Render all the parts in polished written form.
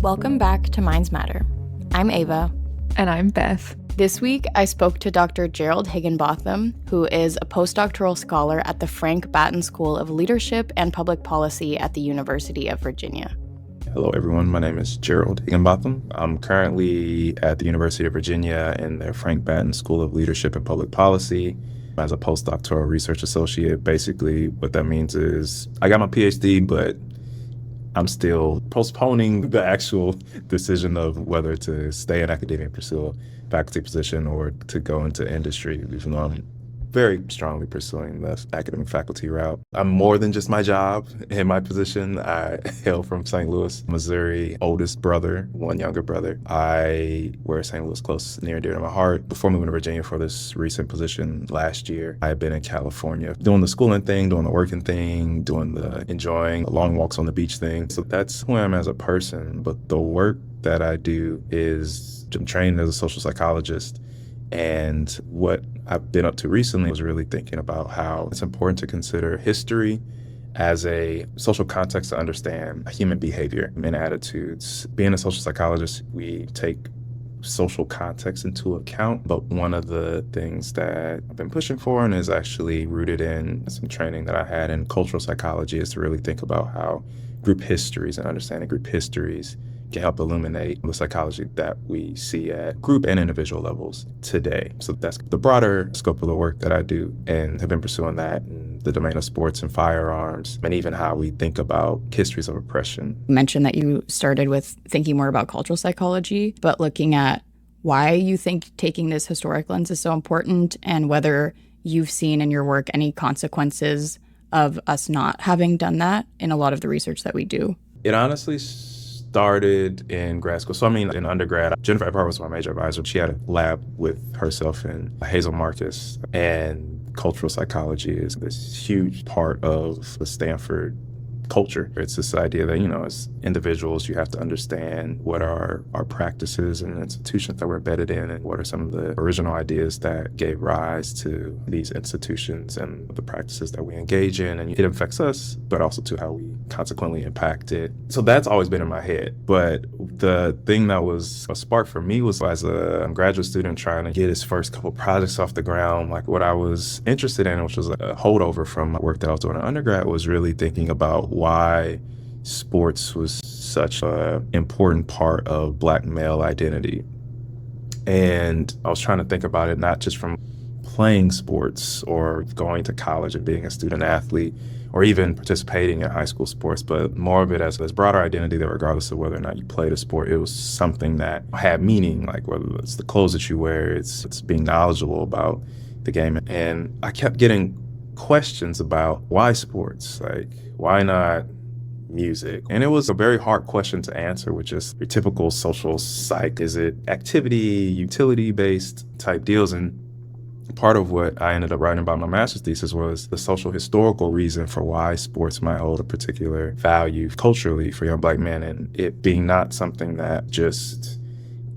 Welcome back to Minds Matter. I'm Ava. And I'm Beth. This week, I spoke to Dr. Gerald Higginbotham, who is a postdoctoral scholar at the Frank Batten School of Leadership and Public Policy at the University of Virginia. Hello, everyone. My name is Gerald Higginbotham. I'm currently at the University of Virginia in the Frank Batten School of Leadership and Public Policy as a postdoctoral research associate. Basically, what that means is I got my PhD, but I'm still postponing the actual decision of whether to stay in academia and pursue a faculty position or to go into industry, even though I'm very strongly pursuing the academic faculty route. I'm more than just my job and my position. I hail from St. Louis, Missouri, oldest brother, one younger brother. I wear St. Louis close, near and dear to my heart. Before moving to Virginia for this recent position last year, I had been in California doing the schooling thing, doing the working thing, doing the enjoying the long walks on the beach thing. So that's who I am as a person. But the work that I do is I'm trained as a social psychologist. And what I've been up to recently was really thinking about how it's important to consider history as a social context to understand human behavior and attitudes. Being a social psychologist, we take social context into account, but one of the things that I've been pushing for and is actually rooted in some training that I had in cultural psychology is to really think about how group histories and understanding group histories can help illuminate the psychology that we see at group and individual levels today. So that's the broader scope of the work that I do and have been pursuing that in the domain of sports and firearms and even how we think about histories of oppression. You mentioned that you started with thinking more about cultural psychology, but looking at why you think taking this historic lens is so important and whether you've seen in your work any consequences of us not having done that in a lot of the research that we do. It honestly started in grad school. So in undergrad, Jennifer Eberhardt was my major advisor. She had a lab with herself and Hazel Marcus, and cultural psychology is this huge part of the Stanford culture. It's this idea that, as individuals, you have to understand what are our practices and institutions that we're embedded in and what are some of the original ideas that gave rise to these institutions and the practices that we engage in. And it affects us, but also to how we consequently impact it. So that's always been in my head. But the thing that was a spark for me was as a graduate student trying to get his first couple projects off the ground, like what I was interested in, which was a holdover from my work that I was doing in undergrad, was really thinking about why sports was such an important part of Black male identity. And I was trying to think about it not just from playing sports or going to college and being a student athlete or even participating in high school sports, but more of it as this broader identity that regardless of whether or not you played a sport, it was something that had meaning, like whether it's the clothes that you wear, it's being knowledgeable about the game. And I kept getting questions about why sports, like why not music? And it was a very hard question to answer with just your typical social psych. Is it activity, utility-based type deals? And part of what I ended up writing about my master's thesis was the social historical reason for why sports might hold a particular value culturally for young Black men, and it being not something that just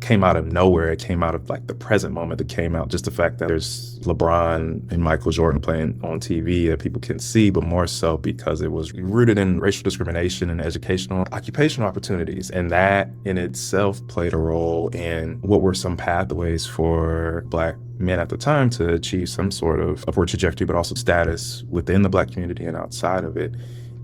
came out of nowhere. It came out of like the present moment. It came out just the fact that there's LeBron and Michael Jordan playing on TV that people can see, but more so because it was rooted in racial discrimination and educational, occupational opportunities. And that in itself played a role in what were some pathways for Black men at the time to achieve some sort of upward trajectory, but also status within the Black community and outside of it.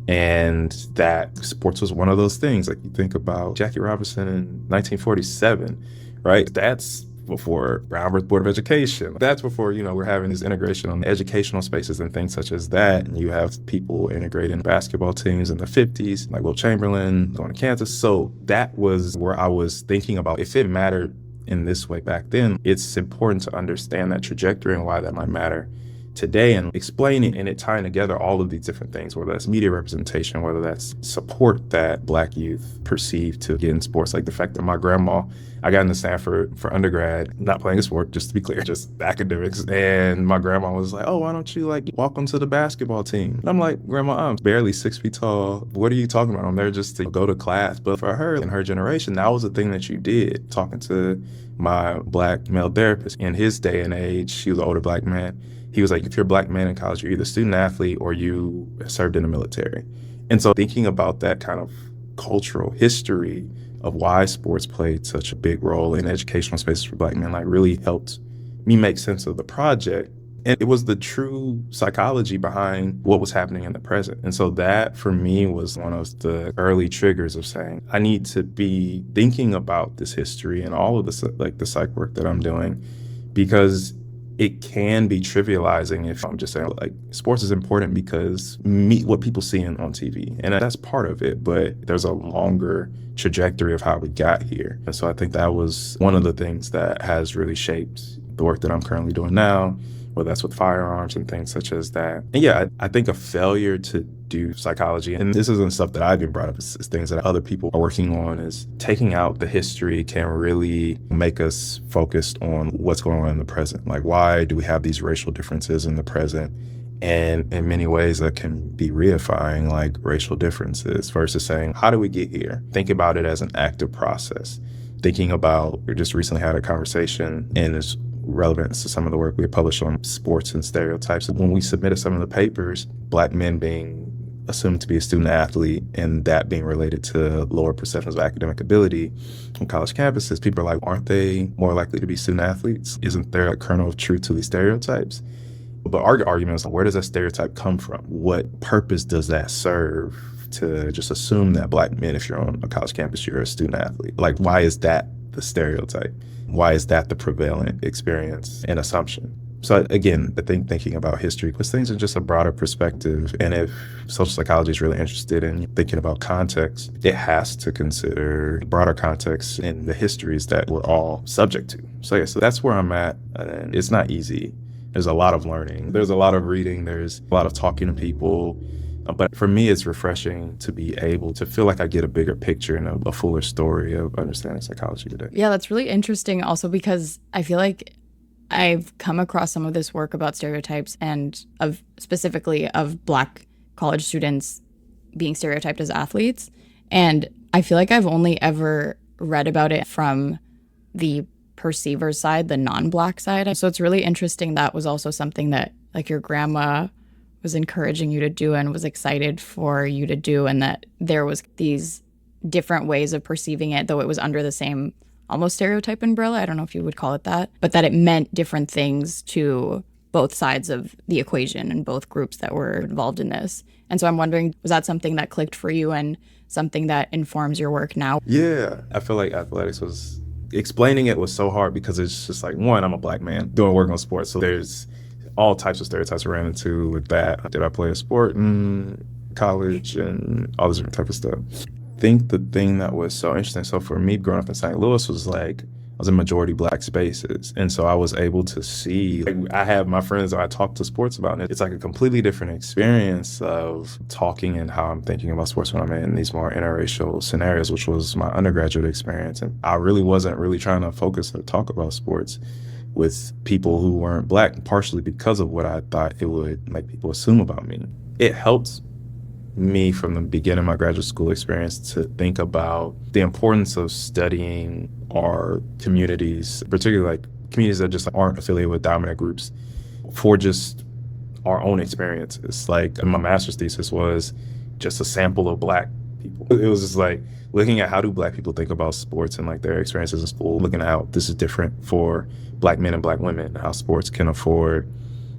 And that sports was one of those things. Like you think about Jackie Robinson in 1947, right? That's before Brown versus Board of Education. That's before, we're having this integration on educational spaces and things such as that. And you have people integrating basketball teams in the 50s, like Will Chamberlain going to Kansas. So that was where I was thinking about if it mattered in this way back then, it's important to understand that trajectory and why that might matter today, and explaining and it tying together all of these different things, whether that's media representation, whether that's support that Black youth perceive to get in sports. Like the fact that my grandma, I got into Stanford for undergrad, not playing a sport, just to be clear, just academics. And my grandma was like, oh, why don't you walk onto the basketball team? And I'm like, Grandma, I'm barely 6 feet tall. What are you talking about? I'm there just to go to class. But for her and her generation, that was the thing that you did. Talking to my Black male therapist in his day and age, he was an older Black man. He was like, if you're a Black man in college, you're either a student athlete or you served in the military. And so thinking about that kind of cultural history of why sports played such a big role in educational spaces for Black men, like really helped me make sense of the project. And it was the true psychology behind what was happening in the present. And so that for me was one of the early triggers of saying, I need to be thinking about this history and all of the psych work that I'm doing, because it can be trivializing if I'm just saying like sports is important because what people see on TV. And that's part of it, but there's a longer trajectory of how we got here. And so I think that was one of the things that has really shaped the work that I'm currently doing now, whether that's with firearms and things such as that. And yeah, I think a failure to do psychology, and this isn't stuff that I've been brought up, it's things that other people are working on, is taking out the history can really make us focused on what's going on in the present. Like, why do we have these racial differences in the present? And in many ways that can be reifying like racial differences versus saying, how do we get here? Think about it as an active process. Thinking about, we just recently had a conversation, and it's relevant to some of the work we published on sports and stereotypes. When we submitted some of the papers, Black men being assumed to be a student athlete and that being related to lower perceptions of academic ability on college campuses, people are like, aren't they more likely to be student athletes? Isn't there a kernel of truth to these stereotypes? But our argument is, where does that stereotype come from? What purpose does that serve to just assume that Black men, if you're on a college campus, you're a student athlete? Like, why is that the stereotype? Why is that the prevalent experience and assumption? So again, I think thinking about history puts things in just a broader perspective. And if social psychology is really interested in thinking about context, it has to consider broader context and the histories that we're all subject to. So yeah, so that's where I'm at. And it's not easy. There's a lot of learning. There's a lot of reading. There's a lot of talking to people. But for me, it's refreshing to be able to feel like I get a bigger picture and a fuller story of understanding psychology today. Yeah, that's really interesting also because I feel like I've come across some of this work about stereotypes and specifically of Black college students being stereotyped as athletes. And I feel like I've only ever read about it from the perceiver side, the non-Black side. So it's really interesting that was also something that like your grandma was encouraging you to do and was excited for you to do, and that there was these different ways of perceiving it, though it was under the same almost stereotype umbrella. I don't know if you would call it that, but that it meant different things to both sides of the equation and both groups that were involved in this. And so I'm wondering, was that something that clicked for you and something that informs your work now? Yeah, I feel like athletics was, explaining it was so hard because it's just like, one, I'm a Black man doing work on sports, so there's all types of stereotypes I ran into with that. Did I play a sport in college and all this different type of stuff? I think the thing that was so interesting, so for me growing up in St. Louis was like, I was in majority Black spaces. And so I was able to see, like, I have my friends that I talk to sports about, and it's like a completely different experience of talking and how I'm thinking about sports when I'm in these more interracial scenarios, which was my undergraduate experience. And I really wasn't really trying to focus or talk about sports with people who weren't Black, partially because of what I thought it would make people assume about me. It helped me from the beginning of my graduate school experience to think about the importance of studying our communities, particularly like communities that just aren't affiliated with dominant groups, for just our own experiences. Like my master's thesis was just a sample of Black people. It was just like looking at how do Black people think about sports and like their experiences in school, looking at how this is different for Black men and Black women, how sports can afford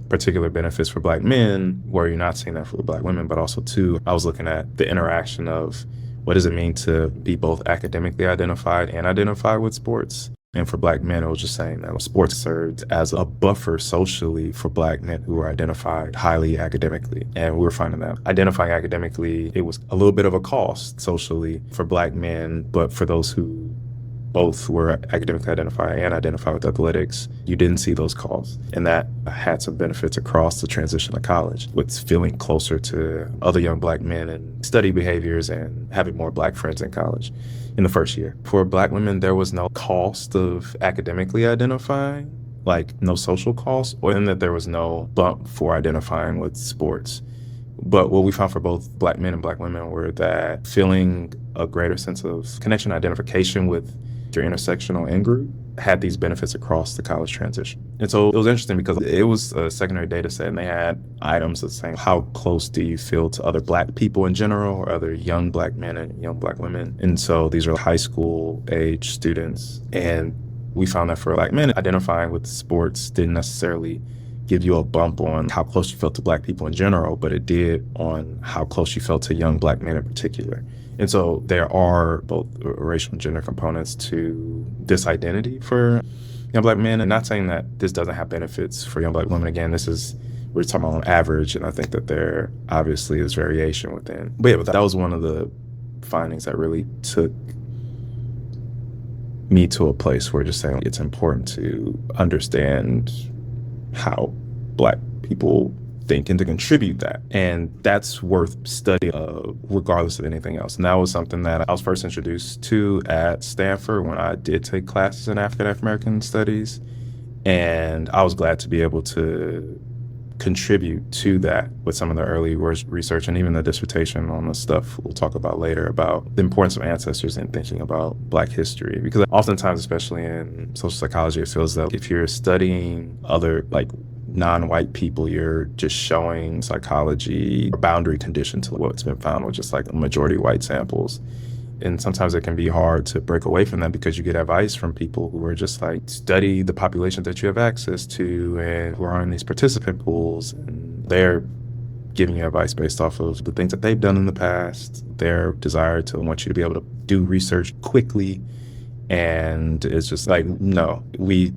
particular benefits for Black men where you're not seeing that for Black women. But also too, I was looking at the interaction of what does it mean to be both academically identified and identify with sports. And for Black men, it was just saying that sports served as a buffer socially for Black men who were identified highly academically. And we were finding that identifying academically, it was a little bit of a cost socially for Black men, but for those who both were academically identified and identified with athletics, you didn't see those costs. And that had some benefits across the transition to college, with feeling closer to other young Black men and study behaviors and having more Black friends in college in the first year. For Black women, there was no cost of academically identifying, like no social cost, or in that there was no bump for identifying with sports. But what we found for both Black men and Black women were that feeling a greater sense of connection, identification with your intersectional in-group had these benefits across the college transition. And so it was interesting because it was a secondary data set, and they had items that saying, how close do you feel to other Black people in general, or other young Black men and young Black women? And so these are high school age students. And we found that for Black men, identifying with sports didn't necessarily give you a bump on how close you felt to Black people in general, but it did on how close you felt to young Black men in particular. And so there are both racial and gender components to this identity for young Black men. And not saying that this doesn't have benefits for young Black women. Again, we're talking about on average, and I think that there obviously is variation within. But yeah, that was one of the findings that really took me to a place where just saying it's important to understand how Black people think and to contribute that. And that's worth studying regardless of anything else. And that was something that I was first introduced to at Stanford when I did take classes in African American studies. And I was glad to be able to contribute to that with some of the early research and even the dissertation on the stuff we'll talk about later about the importance of ancestors in thinking about Black history. Because oftentimes, especially in social psychology, it feels that if you're studying other non-white people, you're just showing psychology a boundary condition to what's been found with just majority white samples. And sometimes it can be hard to break away from that because you get advice from people who are just study the population that you have access to and who are in these participant pools. And they're giving you advice based off of the things that they've done in the past, their desire to want you to be able to do research quickly. And it's just no, we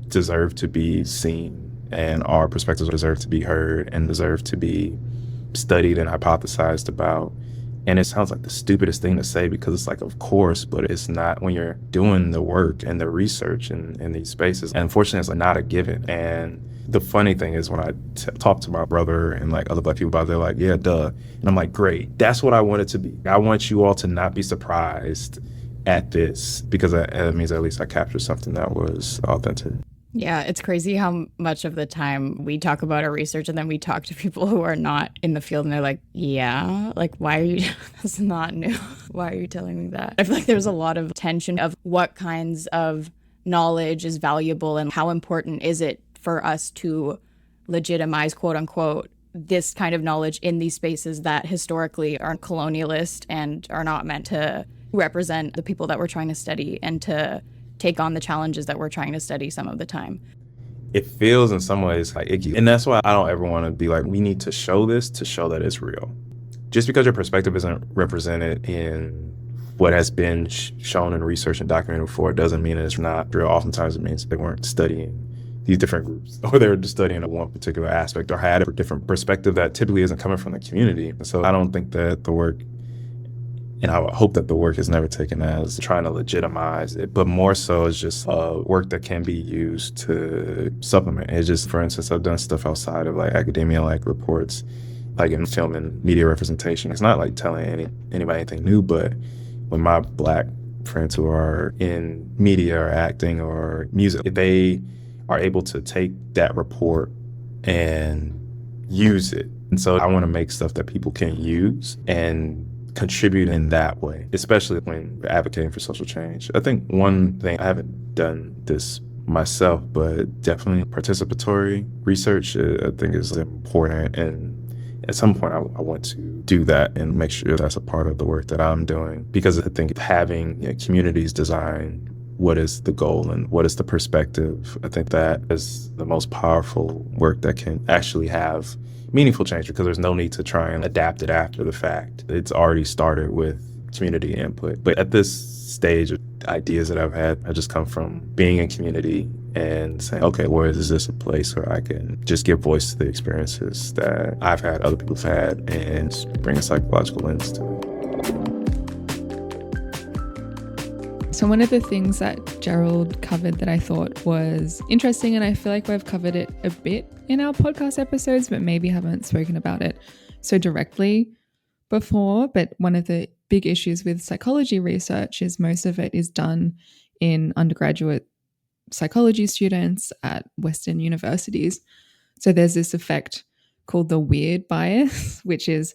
deserve to be seen, and our perspectives deserve to be heard and deserve to be studied and hypothesized about. And it sounds like the stupidest thing to say because it's of course, but it's not when you're doing the work and the research in these spaces. And unfortunately, it's not a given. And the funny thing is when I talk to my brother and other Black people about it, they're like, yeah, duh. And I'm like, great, that's what I want it to be. I want you all to not be surprised at this because that means at least I captured something that was authentic. Yeah, it's crazy how much of the time we talk about our research and then we talk to people who are not in the field and they're like, yeah, why are you, that's not new. Why are you telling me that? I feel like there's a lot of tension of what kinds of knowledge is valuable and how important is it for us to legitimize, quote unquote, this kind of knowledge in these spaces that historically are colonialist and are not meant to represent the people that we're trying to study and to take on the challenges that we're trying to study some of the time. It feels in some ways icky. And that's why I don't ever want to be we need to show this to show that it's real. Just because your perspective isn't represented in what has been shown in research and documented before doesn't mean it's not real. Oftentimes it means they weren't studying these different groups, or they were just studying one particular aspect or had a different perspective that typically isn't coming from the community. So I don't think that the work, and I would hope that the work is never taken as trying to legitimize it, but more so as just work that can be used to supplement. It's just, for instance, I've done stuff outside of academia, reports, in film and media representation. It's not telling anybody anything new, but when my Black friends who are in media or acting or music, if they are able to take that report and use it. And so I want to make stuff that people can use and contribute in that way, especially when we're advocating for social change. I think one thing, I haven't done this myself, but definitely participatory research, I think is important. And at some point, I want to do that and make sure that's a part of the work that I'm doing. Because I think having communities design what is the goal and what is the perspective, I think that is the most powerful work that can actually have meaningful change, because there's no need to try and adapt it after the fact. It's already started with community input. But at this stage of ideas that I've had, I just come from being in community and saying, okay, where is this a place where I can just give voice to the experiences that I've had, other people have had, and bring a psychological lens to it. So one of the things that Gerald covered that I thought was interesting, and I feel like we've covered it a bit in our podcast episodes, but maybe haven't spoken about it so directly before. But one of the big issues with psychology research is most of it is done in undergraduate psychology students at Western universities. So there's this effect called the weird bias, which is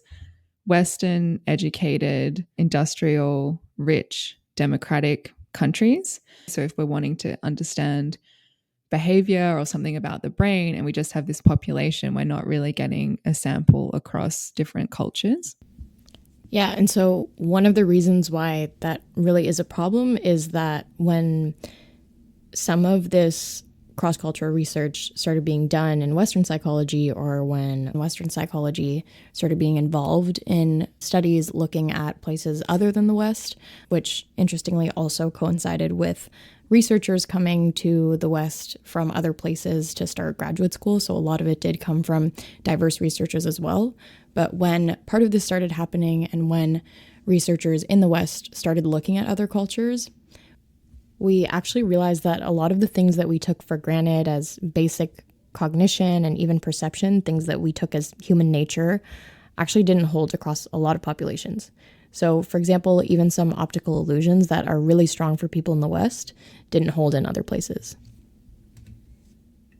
Western, educated, industrial, rich, democratic countries. So if we're wanting to understand behavior or something about the brain and we just have this population, we're not really getting a sample across different cultures. Yeah, and so one of the reasons why that really is a problem is that when some of this cross-cultural research started being done in Western psychology, or when Western psychology started being involved in studies looking at places other than the West, which interestingly also coincided with researchers coming to the West from other places to start graduate school. So a lot of it did come from diverse researchers as well. But when part of this started happening and when researchers in the West started looking at other cultures, we actually realized that a lot of the things that we took for granted as basic cognition and even perception, things that we took as human nature, actually didn't hold across a lot of populations. So, for example, even some optical illusions that are really strong for people in the West didn't hold in other places.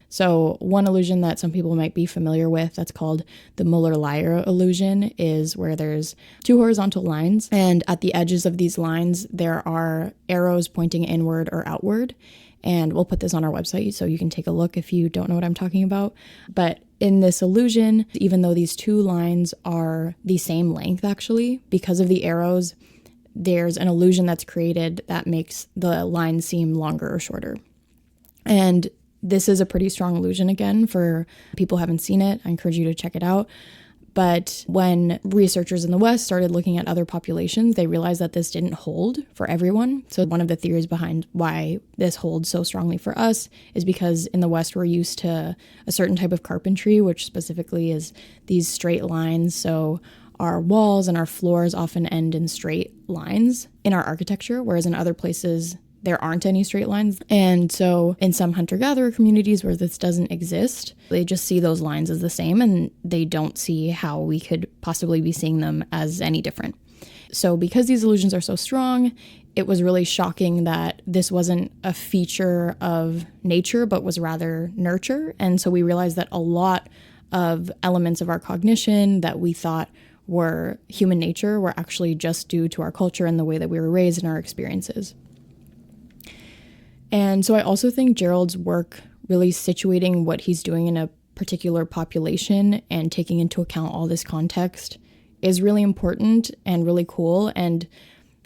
So one illusion that some people might be familiar with that's called the Muller-Lyer illusion is where there's two horizontal lines, and at the edges of these lines there are arrows pointing inward or outward. And we'll put this on our website so you can take a look if you don't know what I'm talking about. But in this illusion, even though these two lines are the same length actually, because of the arrows, there's an illusion that's created that makes the line seem longer or shorter. And this is a pretty strong illusion again. For people who haven't seen it, I encourage you to check it out. But when researchers in the West started looking at other populations, they realized that this didn't hold for everyone. So one of the theories behind why this holds so strongly for us is because in the West, we're used to a certain type of carpentry, which specifically is these straight lines. So our walls and our floors often end in straight lines in our architecture, whereas in other places, there aren't any straight lines. And so in some hunter-gatherer communities where this doesn't exist, they just see those lines as the same and they don't see how we could possibly be seeing them as any different. So because these illusions are so strong, it was really shocking that this wasn't a feature of nature, but was rather nurture. And so we realized that a lot of elements of our cognition that we thought were human nature were actually just due to our culture and the way that we were raised and our experiences. And so I also think Gerald's work really situating what he's doing in a particular population and taking into account all this context is really important and really cool. And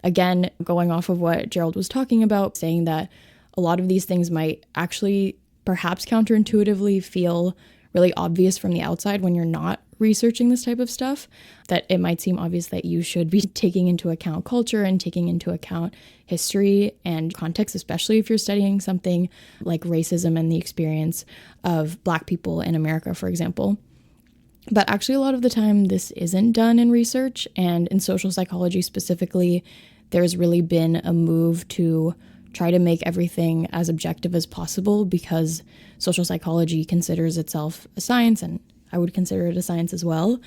again, going off of what Gerald was talking about, saying that a lot of these things might actually perhaps counterintuitively feel really obvious from the outside when you're not researching this type of stuff, that it might seem obvious that you should be taking into account culture and taking into account history and context, especially if you're studying something like racism and the experience of Black people in America, for example. But actually, a lot of the time, this isn't done in research, and in social psychology specifically, there's really been a move to try to make everything as objective as possible because social psychology considers itself a science, and I would consider it a science as well.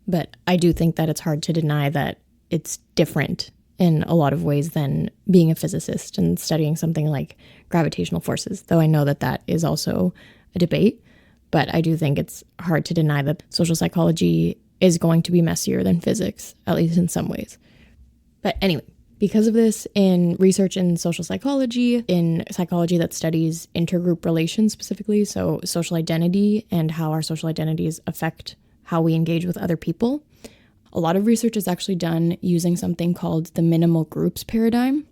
But I do think that it's hard to deny that it's different in a lot of ways than being a physicist and studying something like gravitational forces, though I know that that is also a debate. But I do think it's hard to deny that social psychology is going to be messier than physics, at least in some ways. But anyway, because of this, in research in social psychology, in psychology that studies intergroup relations specifically, so social identity and how our social identities affect how we engage with other people, a lot of research is actually done using something called the minimal groups paradigm.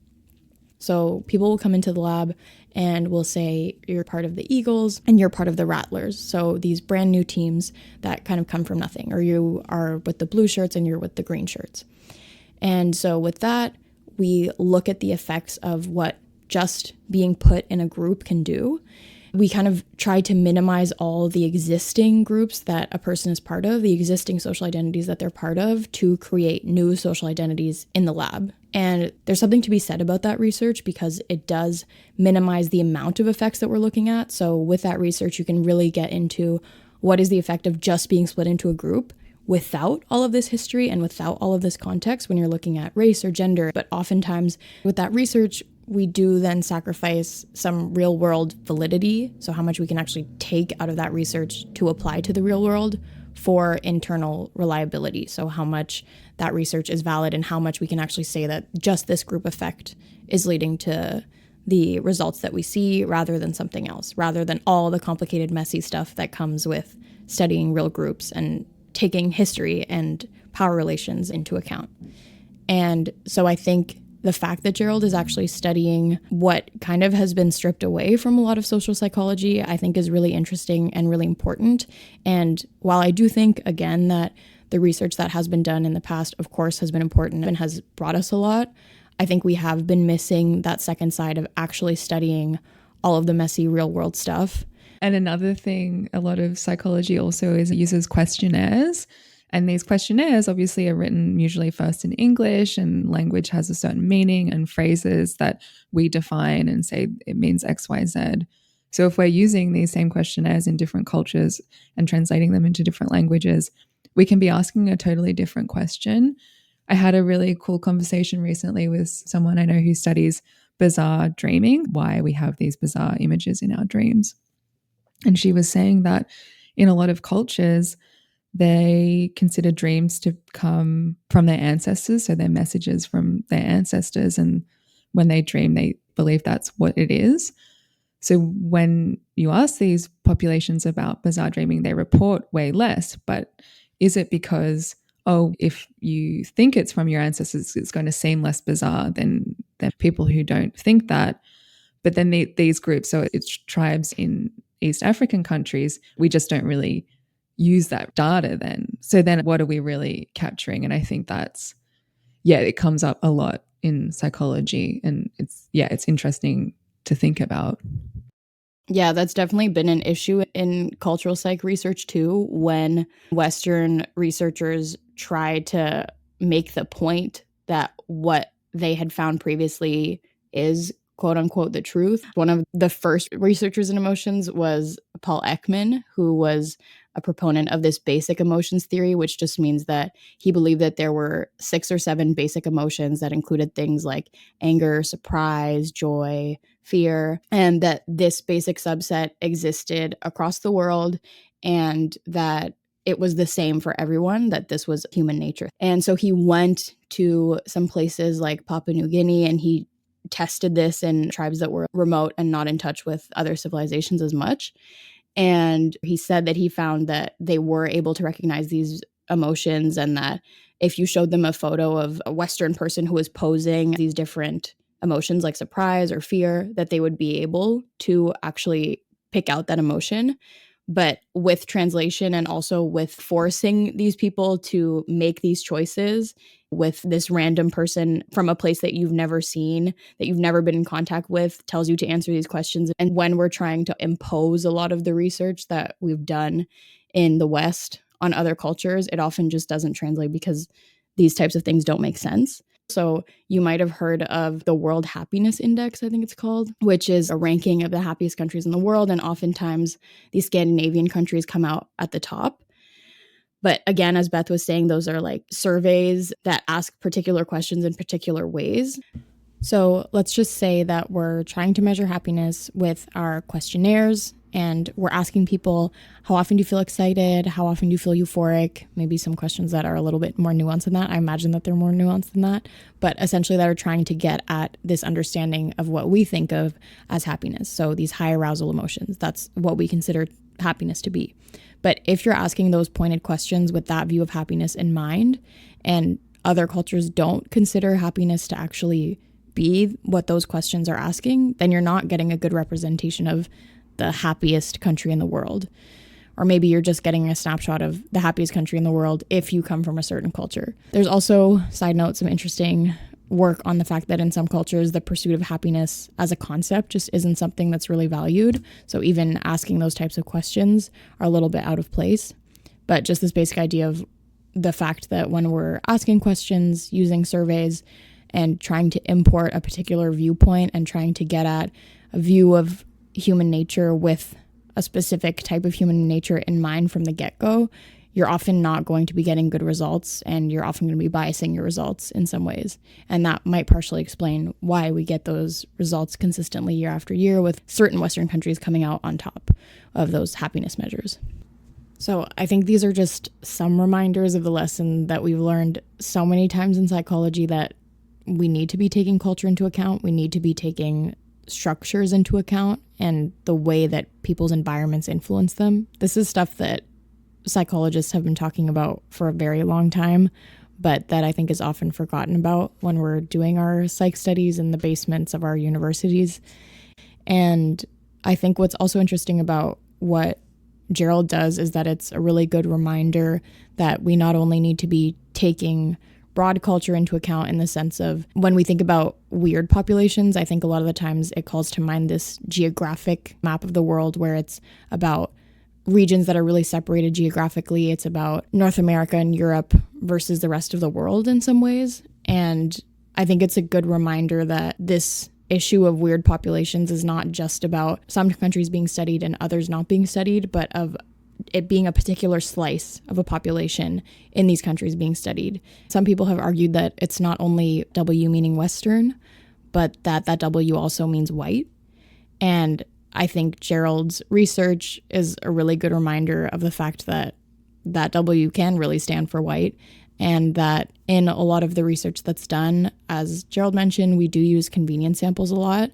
So people will come into the lab and will say, you're part of the Eagles and you're part of the Rattlers. So these brand new teams that kind of come from nothing, or you are with the blue shirts and you're with the green shirts. And so with that, we look at the effects of what just being put in a group can do. We kind of try to minimize all the existing groups that a person is part of, the existing social identities that they're part of, to create new social identities in the lab. And there's something to be said about that research because it does minimize the amount of effects that we're looking at. So with that research, you can really get into what is the effect of just being split into a group without all of this history and without all of this context when you're looking at race or gender. But oftentimes with that research, we do then sacrifice some real world validity. So how much we can actually take out of that research to apply to the real world for internal reliability. So how much that research is valid and how much we can actually say that just this group effect is leading to the results that we see rather than something else, rather than all the complicated, messy stuff that comes with studying real groups and taking history and power relations into account. And so I think the fact that Gerald is actually studying what kind of has been stripped away from a lot of social psychology, I think is really interesting and really important. And while I do think, again, that the research that has been done in the past, of course, has been important and has brought us a lot, I think we have been missing that second side of actually studying all of the messy real world stuff. And another thing, a lot of psychology also uses questionnaires. And these questionnaires obviously are written usually first in English, and language has a certain meaning and phrases that we define and say it means X, Y, Z. So if we're using these same questionnaires in different cultures and translating them into different languages, we can be asking a totally different question. I had a really cool conversation recently with someone I know who studies bizarre dreaming, why we have these bizarre images in our dreams. And she was saying that in a lot of cultures, they consider dreams to come from their ancestors, so they're messages from their ancestors. And when they dream, they believe that's what it is. So when you ask these populations about bizarre dreaming, they report way less. But is it because, if you think it's from your ancestors, it's going to seem less bizarre than people who don't think that? But then these groups, so it's tribes in East African countries, we just don't really use that data then. So then what are we really capturing? And I think that's, it comes up a lot in psychology, and it's interesting to think about. Yeah, that's definitely been an issue in cultural psych research too, when Western researchers try to make the point that what they had found previously is quote unquote the truth. One of the first researchers in emotions was Paul Ekman, who was a proponent of this basic emotions theory, which just means that he believed that there were 6 or 7 basic emotions that included things like anger, surprise, joy, fear, and that this basic subset existed across the world and that it was the same for everyone, that this was human nature. And so he went to some places like Papua New Guinea and he tested this in tribes that were remote and not in touch with other civilizations as much. And he said that he found that they were able to recognize these emotions, and that if you showed them a photo of a Western person who was posing these different emotions like surprise or fear, that they would be able to actually pick out that emotion. But with translation and also with forcing these people to make these choices with this random person from a place that you've never seen, that you've never been in contact with, tells you to answer these questions. And when we're trying to impose a lot of the research that we've done in the West on other cultures, it often just doesn't translate because these types of things don't make sense. So you might have heard of the World Happiness Index, I think it's called, which is a ranking of the happiest countries in the world. And oftentimes these Scandinavian countries come out at the top. But again, as Beth was saying, those are like surveys that ask particular questions in particular ways. So let's just say that we're trying to measure happiness with our questionnaires, and we're asking people, how often do you feel excited? How often do you feel euphoric? Maybe some questions that are a little bit more nuanced than that. I imagine that they're more nuanced than that, but essentially that are trying to get at this understanding of what we think of as happiness. So these high arousal emotions, that's what we consider happiness to be. But if you're asking those pointed questions with that view of happiness in mind, and other cultures don't consider happiness to actually be what those questions are asking, then you're not getting a good representation of the happiest country in the world. Or maybe you're just getting a snapshot of the happiest country in the world if you come from a certain culture. There's also, side note, some interesting work on the fact that in some cultures, the pursuit of happiness as a concept just isn't something that's really valued. So even asking those types of questions are a little bit out of place. But just this basic idea of the fact that when we're asking questions, using surveys, and trying to import a particular viewpoint and trying to get at a view of human nature with a specific type of human nature in mind from the get-go, you're often not going to be getting good results, and you're often going to be biasing your results in some ways. And that might partially explain why we get those results consistently year after year, with certain Western countries coming out on top of those happiness measures. So I think these are just some reminders of the lesson that we've learned so many times in psychology, that we need to be taking culture into account. We need to be taking structures into account and the way that people's environments influence them. This is stuff that psychologists have been talking about for a very long time, but that I think is often forgotten about when we're doing our psych studies in the basements of our universities. And I think what's also interesting about what Gerald does is that it's a really good reminder that we not only need to be taking broad culture into account in the sense of when we think about weird populations, I think a lot of the times it calls to mind this geographic map of the world where it's about regions that are really separated geographically. It's about North America and Europe versus the rest of the world in some ways. And I think it's a good reminder that this issue of weird populations is not just about some countries being studied and others not being studied, but of it being a particular slice of a population in these countries being studied. Some people have argued that it's not only W meaning Western, but that W also means white. And I think Gerald's research is a really good reminder of the fact that that W can really stand for white, and that in a lot of the research that's done, as Gerald mentioned, we do use convenience samples a lot.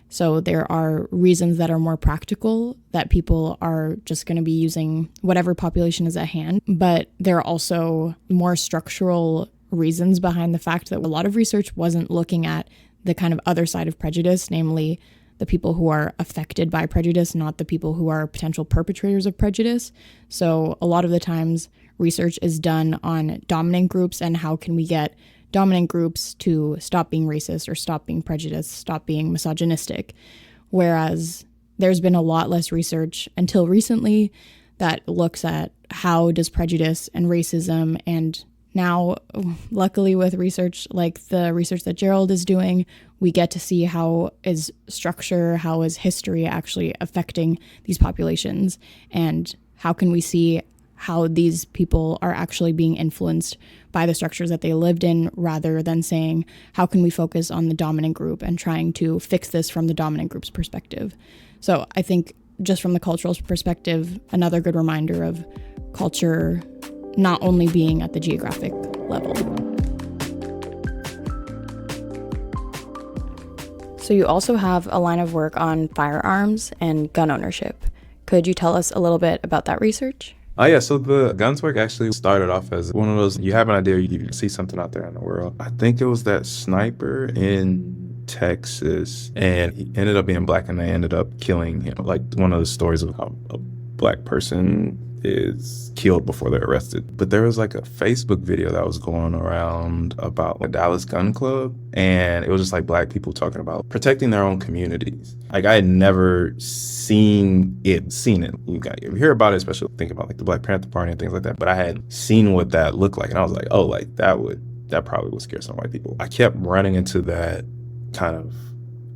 So there are reasons that are more practical, that people are just going to be using whatever population is at hand. But there are also more structural reasons behind the fact that a lot of research wasn't looking at the kind of other side of prejudice, namely the people who are affected by prejudice, not the people who are potential perpetrators of prejudice. So a lot of the times research is done on dominant groups and how can we get dominant groups to stop being racist or stop being prejudiced, stop being misogynistic. Whereas there's been a lot less research until recently that looks at how does prejudice and racism, and now, luckily with research like the research that Gerald is doing, we get to see how is structure, how is history actually affecting these populations, and how can we see how these people are actually being influenced by the structures that they lived in, rather than saying, how can we focus on the dominant group and trying to fix this from the dominant group's perspective. So I think just from the cultural perspective, another good reminder of culture not only being at the geographic level. So you also have a line of work on firearms and gun ownership. Could you tell us a little bit about that research? Yeah, so the guns work actually started off as one of those, you have an idea, you see something out there in the world. I think it was that sniper in Texas, and he ended up being black, and they ended up killing him. Like one of the stories of how a black person is killed before they're arrested. But there was like a Facebook video that was going around about a Dallas gun club, and it was just like black people talking about protecting their own communities. Like I had never seen it. You hear about it, especially thinking about like the Black Panther Party and things like that, but I hadn't seen what that looked like. And I was like, oh, like that probably would scare some white people. I kept running into that kind of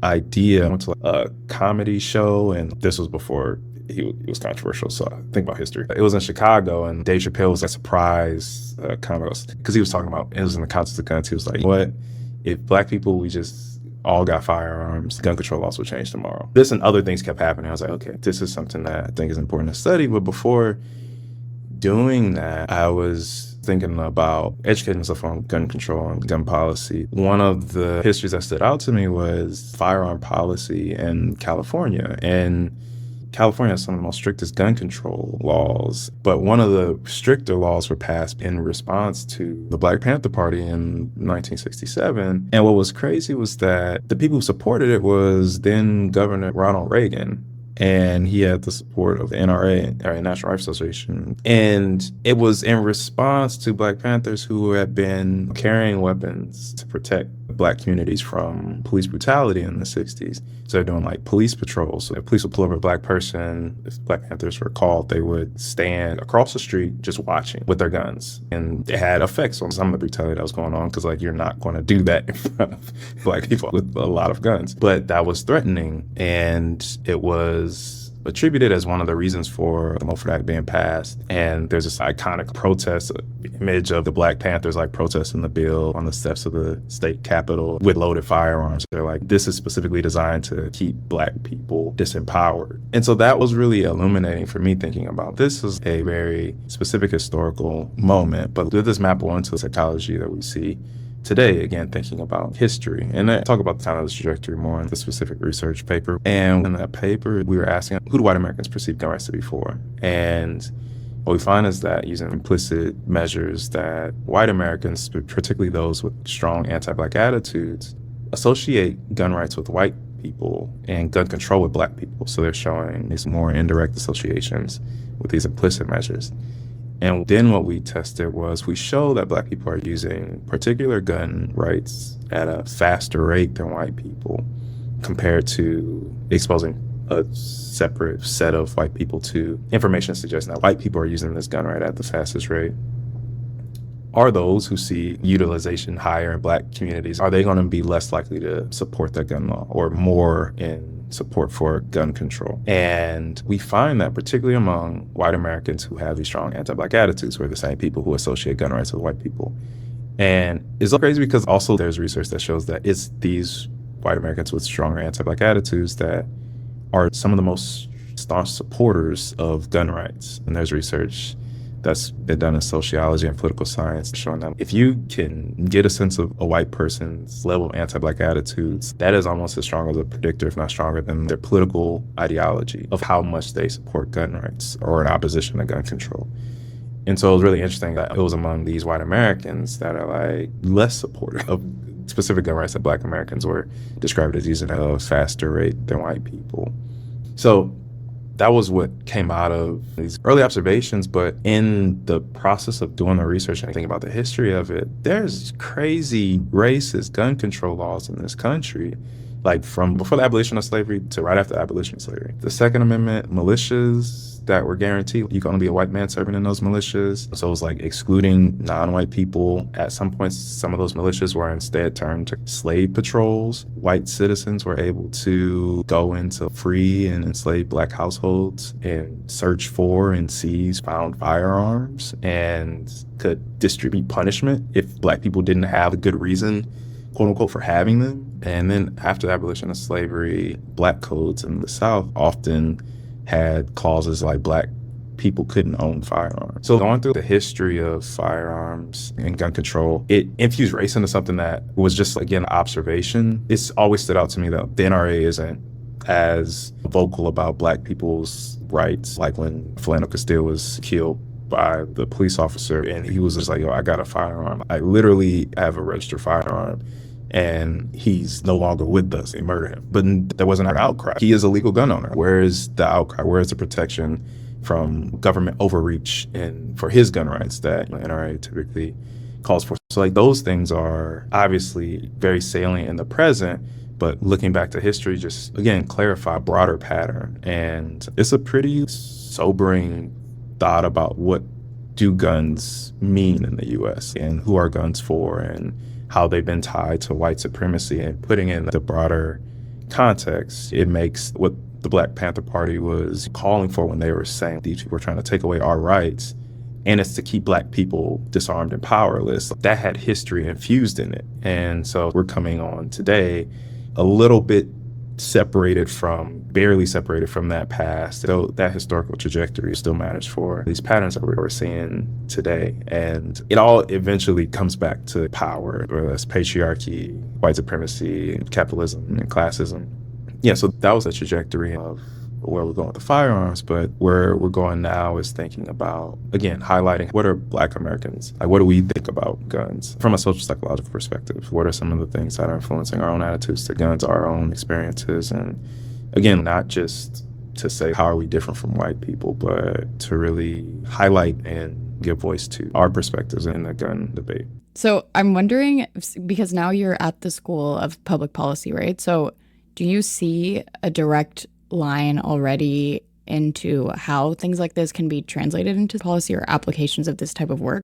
idea. I went to a comedy show, and this was before he was controversial, so I think about history. It was in Chicago, and Dave Chappelle was a surprise comment, because he was talking about, it was in the context of guns. He was like, what if black people, we just all got firearms, gun control laws will change tomorrow. This and other things kept happening. I was like, okay, this is something that I think is important to study. But before doing that, I was thinking about educating myself on gun control and gun policy. One of the histories that stood out to me was firearm policy in California. And California has some of the most strictest gun control laws, but one of the stricter laws were passed in response to the Black Panther Party in 1967. And what was crazy was that the people who supported it was then Governor Ronald Reagan. And he had the support of the NRA, or National Rifle Association. And it was in response to Black Panthers who had been carrying weapons to protect Black communities from police brutality in the 60s. So they're doing like police patrols. So the police would pull over a black person. If Black Panthers were called, they would stand across the street just watching with their guns. And it had effects on some of the brutality that was going on, because like you're not going to do that in front of black people with a lot of guns. But that was threatening, and it was attributed as one of the reasons for the Mulford Act being passed. And there's this iconic protest image of the Black Panthers like protesting the bill on the steps of the state capitol with loaded firearms. They're like, this is specifically designed to keep Black people disempowered. And so that was really illuminating for me, thinking about this is a very specific historical moment, but did this map onto the psychology that we see today, again, thinking about history. And I talk about the kind of this trajectory more in the specific research paper. And in that paper, we were asking, who do white Americans perceive gun rights to be for? And what we find is that using implicit measures that white Americans, particularly those with strong anti-Black attitudes, associate gun rights with white people and gun control with Black people. So they're showing these more indirect associations with these implicit measures. And then what we tested was we show that Black people are using particular gun rights at a faster rate than white people compared to exposing a separate set of white people to information suggesting that white people are using this gun right at the fastest rate. Are those who see utilization higher in Black communities, are they going to be less likely to support that gun law or more in support for gun control? And we find that particularly among white Americans who have these strong anti-Black attitudes, who are the same people who associate gun rights with white people. And it's crazy because also there's research that shows that it's these white Americans with stronger anti-Black attitudes that are some of the most staunch supporters of gun rights. And there's research that's been done in sociology and political science showing that if you can get a sense of a white person's level of anti-Black attitudes, that is almost as strong as a predictor, if not stronger, than their political ideology of how much they support gun rights or in opposition to gun control. And so it was really interesting that it was among these white Americans that are like less supportive of specific gun rights that Black Americans were described as using at a faster rate than white people. So that was what came out of these early observations, but in the process of doing the research and thinking about the history of it, there's crazy racist gun control laws in this country, like from before the abolition of slavery to right after the abolition of slavery. The Second Amendment, militias that were guaranteed you can only be a white man serving in those militias. So it was like excluding non-white people. At some points, some of those militias were instead turned to slave patrols. White citizens were able to go into free and enslaved Black households and search for and seize found firearms and could distribute punishment if Black people didn't have a good reason, quote unquote, for having them. And then after the abolition of slavery, Black codes in the South often had clauses like Black people couldn't own firearms. So going through the history of firearms and gun control, it infused race into something that was just, again, observation. It's always stood out to me that the NRA isn't as vocal about Black people's rights. Like when Philando Castile was killed by the police officer and he was just like, yo, I got a firearm. I literally have a registered firearm. And he's no longer with us. They murdered him. But there wasn't an outcry. He is a legal gun owner. Where is the outcry? Where is the protection from government overreach and for his gun rights that the NRA typically calls for? So like those things are obviously very salient in the present, but looking back to history, just again, clarify a broader pattern. And it's a pretty sobering thought about what do guns mean in the US and who are guns for and how they've been tied to white supremacy. And putting in the broader context, it makes what the Black Panther Party was calling for when they were saying these people were trying to take away our rights, and it's to keep Black people disarmed and powerless. That had history infused in it. And so we're coming on today a little bit barely separated from that past. So that historical trajectory still matters for these patterns that we're seeing today. And it all eventually comes back to power, whether that's patriarchy, white supremacy, capitalism, and classism. Yeah, so that was the trajectory of where we're going with the firearms, but where we're going now is thinking about, again, highlighting what are Black Americans, like what do we think about guns from a social psychological perspective? What are some of the things that are influencing our own attitudes to guns, our own experiences? And again, not just to say how are we different from white people, but to really highlight and give voice to our perspectives in the gun debate. So I'm wondering, because now you're at the School of Public Policy, right? So do you see a direct line already into how things like this can be translated into policy or applications of this type of work?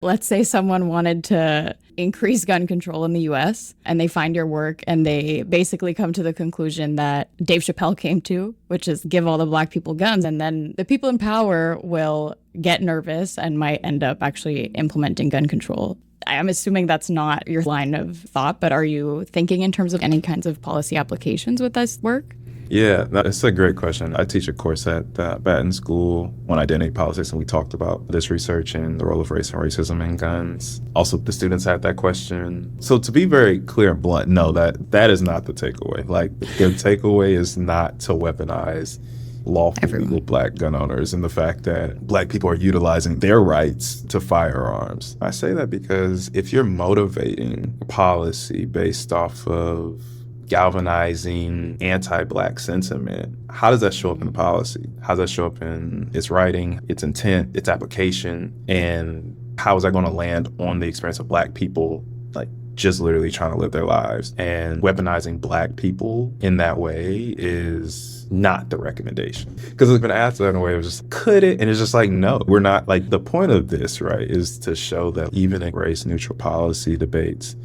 let's say someone wanted to increase gun control in the US and they find your work and they basically come to the conclusion that Dave Chappelle came to, which is give all the Black people guns, and then the people in power will get nervous and might end up actually implementing gun control. I'm assuming that's not your line of thought, but are you thinking in terms of any kinds of policy applications with this work? Yeah, that's a great question. I teach a course at Baton School on identity politics, and we talked about this research and the role of race and racism in guns. Also, the students had that question. So to be very clear and blunt, no, that is not the takeaway. Like, the takeaway is not to weaponize lawful legal Black gun owners and the fact that Black people are utilizing their rights to firearms. I say that because if you're motivating policy based off of galvanizing anti-Black sentiment, how does that show up in the policy? How does that show up in its writing, its intent, its application? And how is that going to land on the experience of Black people, like just literally trying to live their lives? And weaponizing Black people in that way is not the recommendation. Because it's been asked that in a way, it was just, could it? And it's just like, no, we're not. Like, the point of this, right, is to show that even in race-neutral policy debates,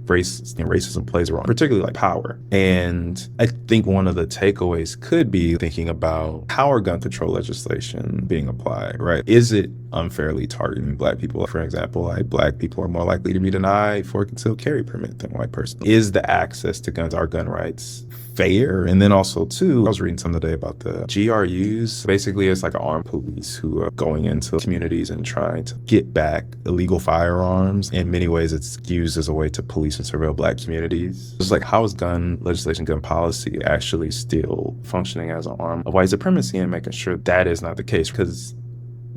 racism plays a role, particularly like power. And I think one of the takeaways could be thinking about how are gun control legislation being applied, right? Is it unfairly targeting Black people? For example, like Black people are more likely to be denied for a concealed carry permit than white person. Is the access to guns, our gun rights, fair? And then also, too, I was reading something today about the GRUs. Basically, it's like armed police who are going into communities and trying to get back illegal firearms. In many ways, it's used as a way to police and surveil Black communities. It's like, how is gun legislation, gun policy actually still functioning as an arm of white supremacy, and making sure that is not the case? Because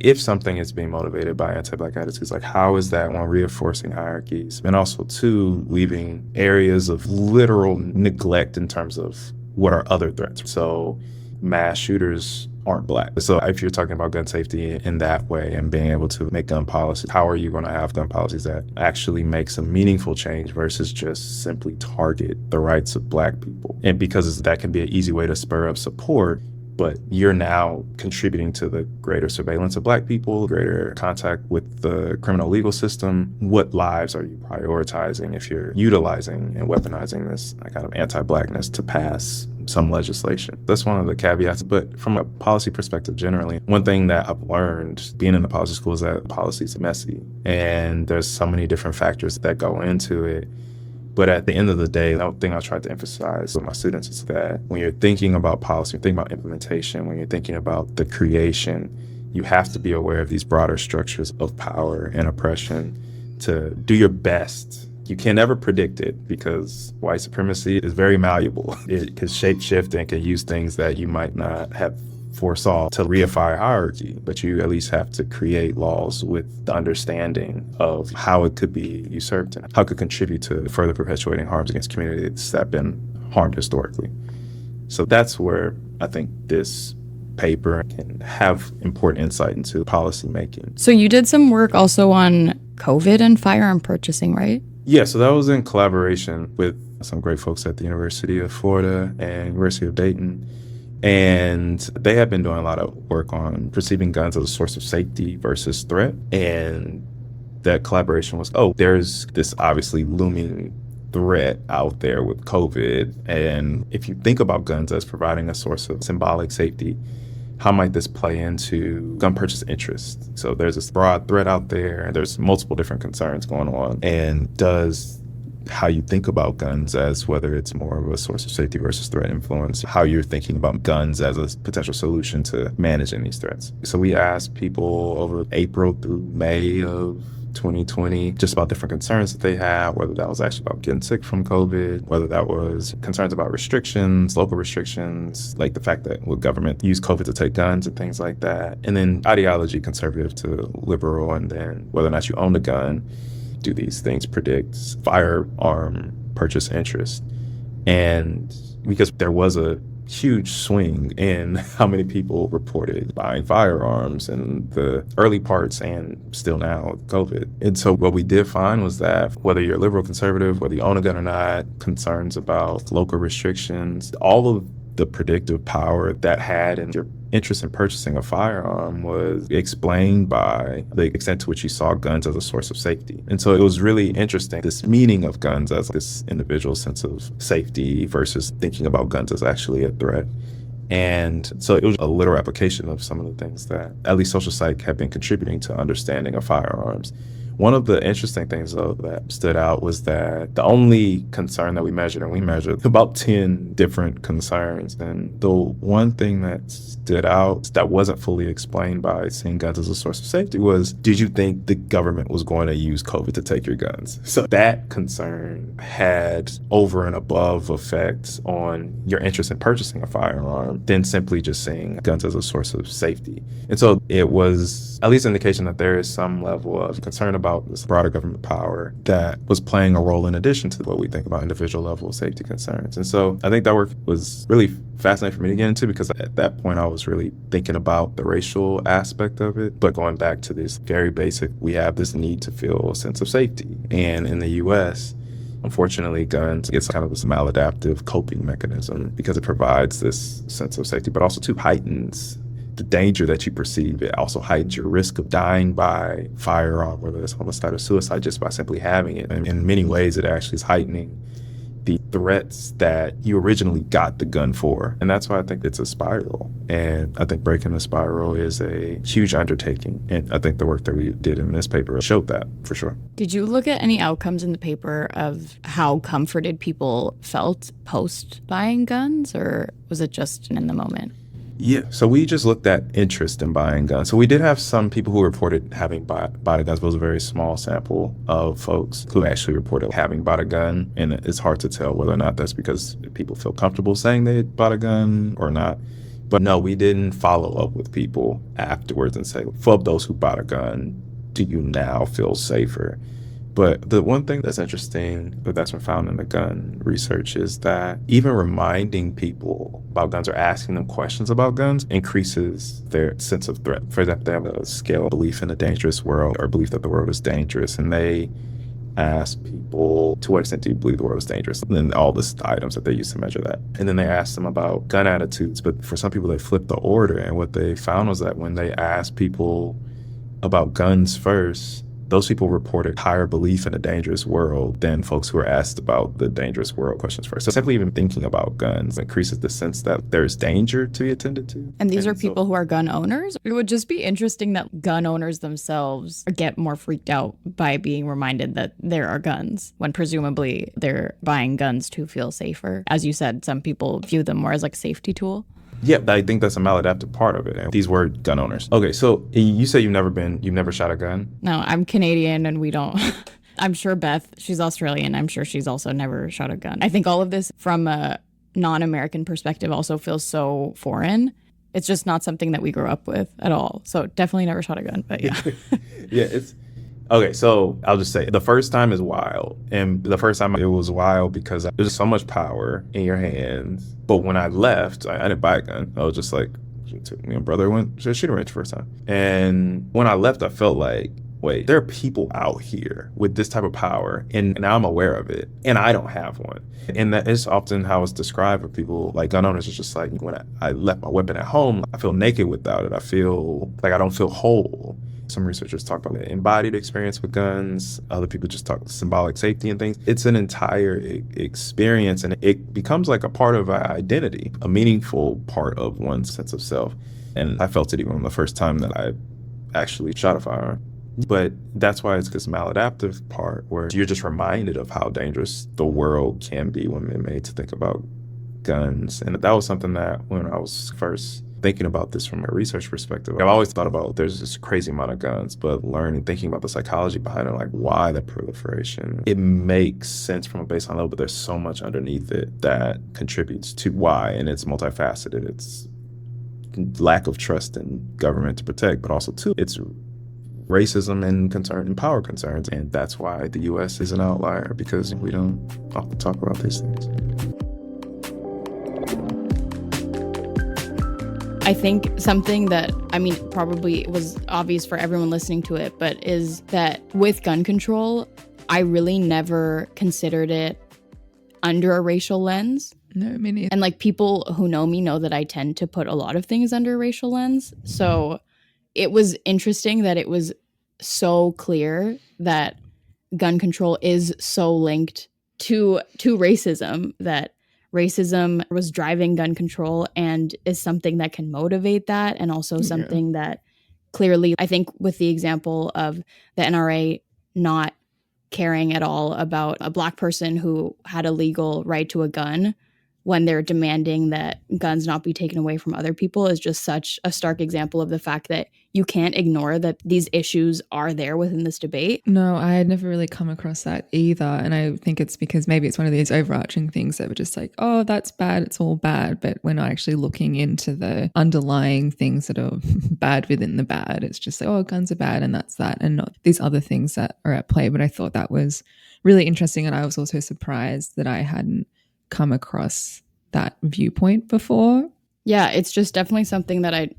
if something is being motivated by anti-Black attitudes, like, how is that one reinforcing hierarchies? And also, two, leaving areas of literal neglect in terms of what are other threats. So mass shooters aren't Black. So if you're talking about gun safety in that way and being able to make gun policy, how are you going to have gun policies that actually make some meaningful change versus just simply target the rights of Black people? And because that can be an easy way to spur up support, but you're now contributing to the greater surveillance of Black people, greater contact with the criminal legal system. What lives are you prioritizing if you're utilizing and weaponizing this kind of anti-Blackness to pass some legislation? That's one of the caveats. But from a policy perspective generally, one thing that I've learned being in the policy school is that policy is messy, and there's so many different factors that go into it. But at the end of the day, the thing I try to emphasize with my students is that when you're thinking about policy, you're thinking about implementation, when you're thinking about the creation, you have to be aware of these broader structures of power and oppression to do your best. You can never predict it because white supremacy is very malleable. It can shape-shift and can use things that you might not have foresaw to reify hierarchy, but you at least have to create laws with the understanding of how it could be usurped and how it could contribute to further perpetuating harms against communities that have been harmed historically. So that's where I think this paper can have important insight into policy making. So you did some work also on COVID and firearm purchasing, right? Yeah, so that was in collaboration with some great folks at the University of Florida and University of Dayton. And they have been doing a lot of work on perceiving guns as a source of safety versus threat. And that collaboration was, there's this obviously looming threat out there with COVID. And if you think about guns as providing a source of symbolic safety, how might this play into gun purchase interest? So there's this broad threat out there, and there's multiple different concerns going on. And does how you think about guns as whether it's more of a source of safety versus threat influence, how you're thinking about guns as a potential solution to managing these threats. So we asked people over April through May of 2020 just about different concerns that they had, whether that was actually about getting sick from COVID, whether that was concerns about restrictions, local restrictions, like the fact that the government used COVID to take guns and things like that. And then ideology, conservative to liberal, and then whether or not you own a gun. Do these things predict firearm purchase interest? And because there was a huge swing in how many people reported buying firearms in the early parts and still now with COVID. And so what we did find was that whether you're liberal, conservative, whether you own a gun or not, concerns about local restrictions, all of the predictive power that had in your interest in purchasing a firearm was explained by the extent to which you saw guns as a source of safety. And so it was really interesting, this meaning of guns as this individual sense of safety versus thinking about guns as actually a threat. And so it was a literal application of some of the things that at least social psych have been contributing to understanding of firearms. One of the interesting things, though, that stood out was that the only concern that we measured about 10 different concerns. And the one thing that stood out that wasn't fully explained by seeing guns as a source of safety was, did you think the government was going to use COVID to take your guns? So that concern had over and above effects on your interest in purchasing a firearm than simply just seeing guns as a source of safety. And so it was at least an indication that there is some level of concern about this broader government power that was playing a role in addition to what we think about individual level safety concerns. And so I think that work was really fascinating for me to get into, because at that point I was really thinking about the racial aspect of it. But going back to this very basic, we have this need to feel a sense of safety. And in the US, unfortunately, guns, it's kind of this maladaptive coping mechanism because it provides this sense of safety, but also too heightens the danger that you perceive. It also heightens your risk of dying by firearm, whether it's homicide or suicide, just by simply having it. And in many ways, it actually is heightening the threats that you originally got the gun for. And that's why I think it's a spiral. And I think breaking the spiral is a huge undertaking. And I think the work that we did in this paper showed that, for sure. Did you look at any outcomes in the paper of how comforted people felt post buying guns, or was it just in the moment? Yeah, so we just looked at interest in buying guns. So we did have some people who reported having bought a gun, but it was a very small sample of folks who actually reported having bought a gun. And it's hard to tell whether or not that's because people feel comfortable saying they bought a gun or not. But no, we didn't follow up with people afterwards and say, for those who bought a gun, do you now feel safer? But the one thing that's interesting that's been found in the gun research is that even reminding people about guns or asking them questions about guns increases their sense of threat. For example, they have a scale of belief in a dangerous world or belief that the world is dangerous, and they ask people, to what extent do you believe the world is dangerous? And then all the items that they use to measure that. And then they ask them about gun attitudes. But for some people, they flipped the order. And what they found was that when they asked people about guns first, those people reported higher belief in a dangerous world than folks who were asked about the dangerous world questions first. So simply even thinking about guns increases the sense that there's danger to be attended to. And these are people who are gun owners? It would just be interesting that gun owners themselves get more freaked out by being reminded that there are guns when presumably they're buying guns to feel safer. As you said, some people view them more as like a safety tool. Yeah, I think that's a maladaptive part of it. And these were gun owners. Okay, so you say you've never shot a gun? No, I'm Canadian and we don't. I'm sure Beth, she's Australian. I'm sure she's also never shot a gun. I think all of this from a non-American perspective also feels so foreign. It's just not something that we grew up with at all. So definitely never shot a gun, but yeah. Yeah, okay, so I'll just say the first time is wild. And the first time it was wild because there's so much power in your hands. But when I left, I didn't buy a gun. I was just like, me and brother went to a shooting range first time. And when I left, I felt like, wait, there are people out here with this type of power, and now I'm aware of it, and I don't have one. And that is often how it's described with people, like gun owners. It's just like, when I left my weapon at home, I feel naked without it. I feel like I don't feel whole. Some researchers talk about the embodied experience with guns. Other people just talk symbolic safety and things. It's an entire experience, and it becomes like a part of our identity, a meaningful part of one's sense of self. And I felt it even the first time that I actually shot a firearm. But that's why it's this maladaptive part where you're just reminded of how dangerous the world can be when we're made to think about guns. And that was something that when I was first thinking about this from a research perspective, I've always thought about there's this crazy amount of guns, but thinking about the psychology behind it, like why the proliferation, it makes sense from a baseline level, but there's so much underneath it that contributes to why, and it's multifaceted. It's lack of trust in government to protect, but also too, it's racism and concern and power concerns. And that's why the US is an outlier, because we don't often talk about these things. I think something that, probably was obvious for everyone listening to it, but is that with gun control, I really never considered it under a racial lens. No, me neither. And like people who know me know that I tend to put a lot of things under a racial lens. So it was interesting that it was so clear that gun control is so linked to racism, that racism was driving gun control and is something that can motivate that, and also something that clearly, I think with the example of the NRA not caring at all about a Black person who had a legal right to a gun when they're demanding that guns not be taken away from other people, is just such a stark example of the fact that you can't ignore that these issues are there within this debate. No, I had never really come across that either. And I think it's because maybe it's one of these overarching things that we're just like, oh, that's bad, it's all bad. But we're not actually looking into the underlying things that are bad within the bad. It's just like, oh, guns are bad and that's that, and not these other things that are at play. But I thought that was really interesting. And I was also surprised that I hadn't come across that viewpoint before. Yeah, it's just definitely something that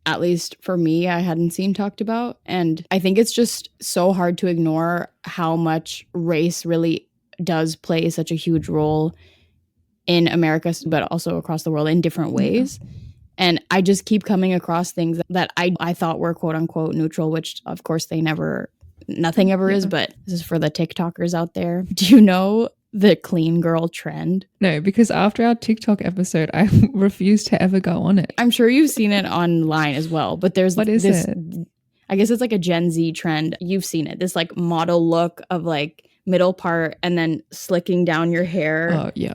at least for me, I hadn't seen talked about. And I think it's just so hard to ignore how much race really does play such a huge role in America, but also across the world in different ways. Yeah. And I just keep coming across things that I thought were quote unquote neutral, which of course nothing ever is, but this is for the TikTokers out there. Do you know the clean girl trend? No, because after our TikTok episode, I refuse to ever go on it. I'm sure you've seen it online as well, but there's what is this, it? I guess it's like a Gen Z trend. You've seen it. This like model look of like middle part and then slicking down your hair. Oh, yeah.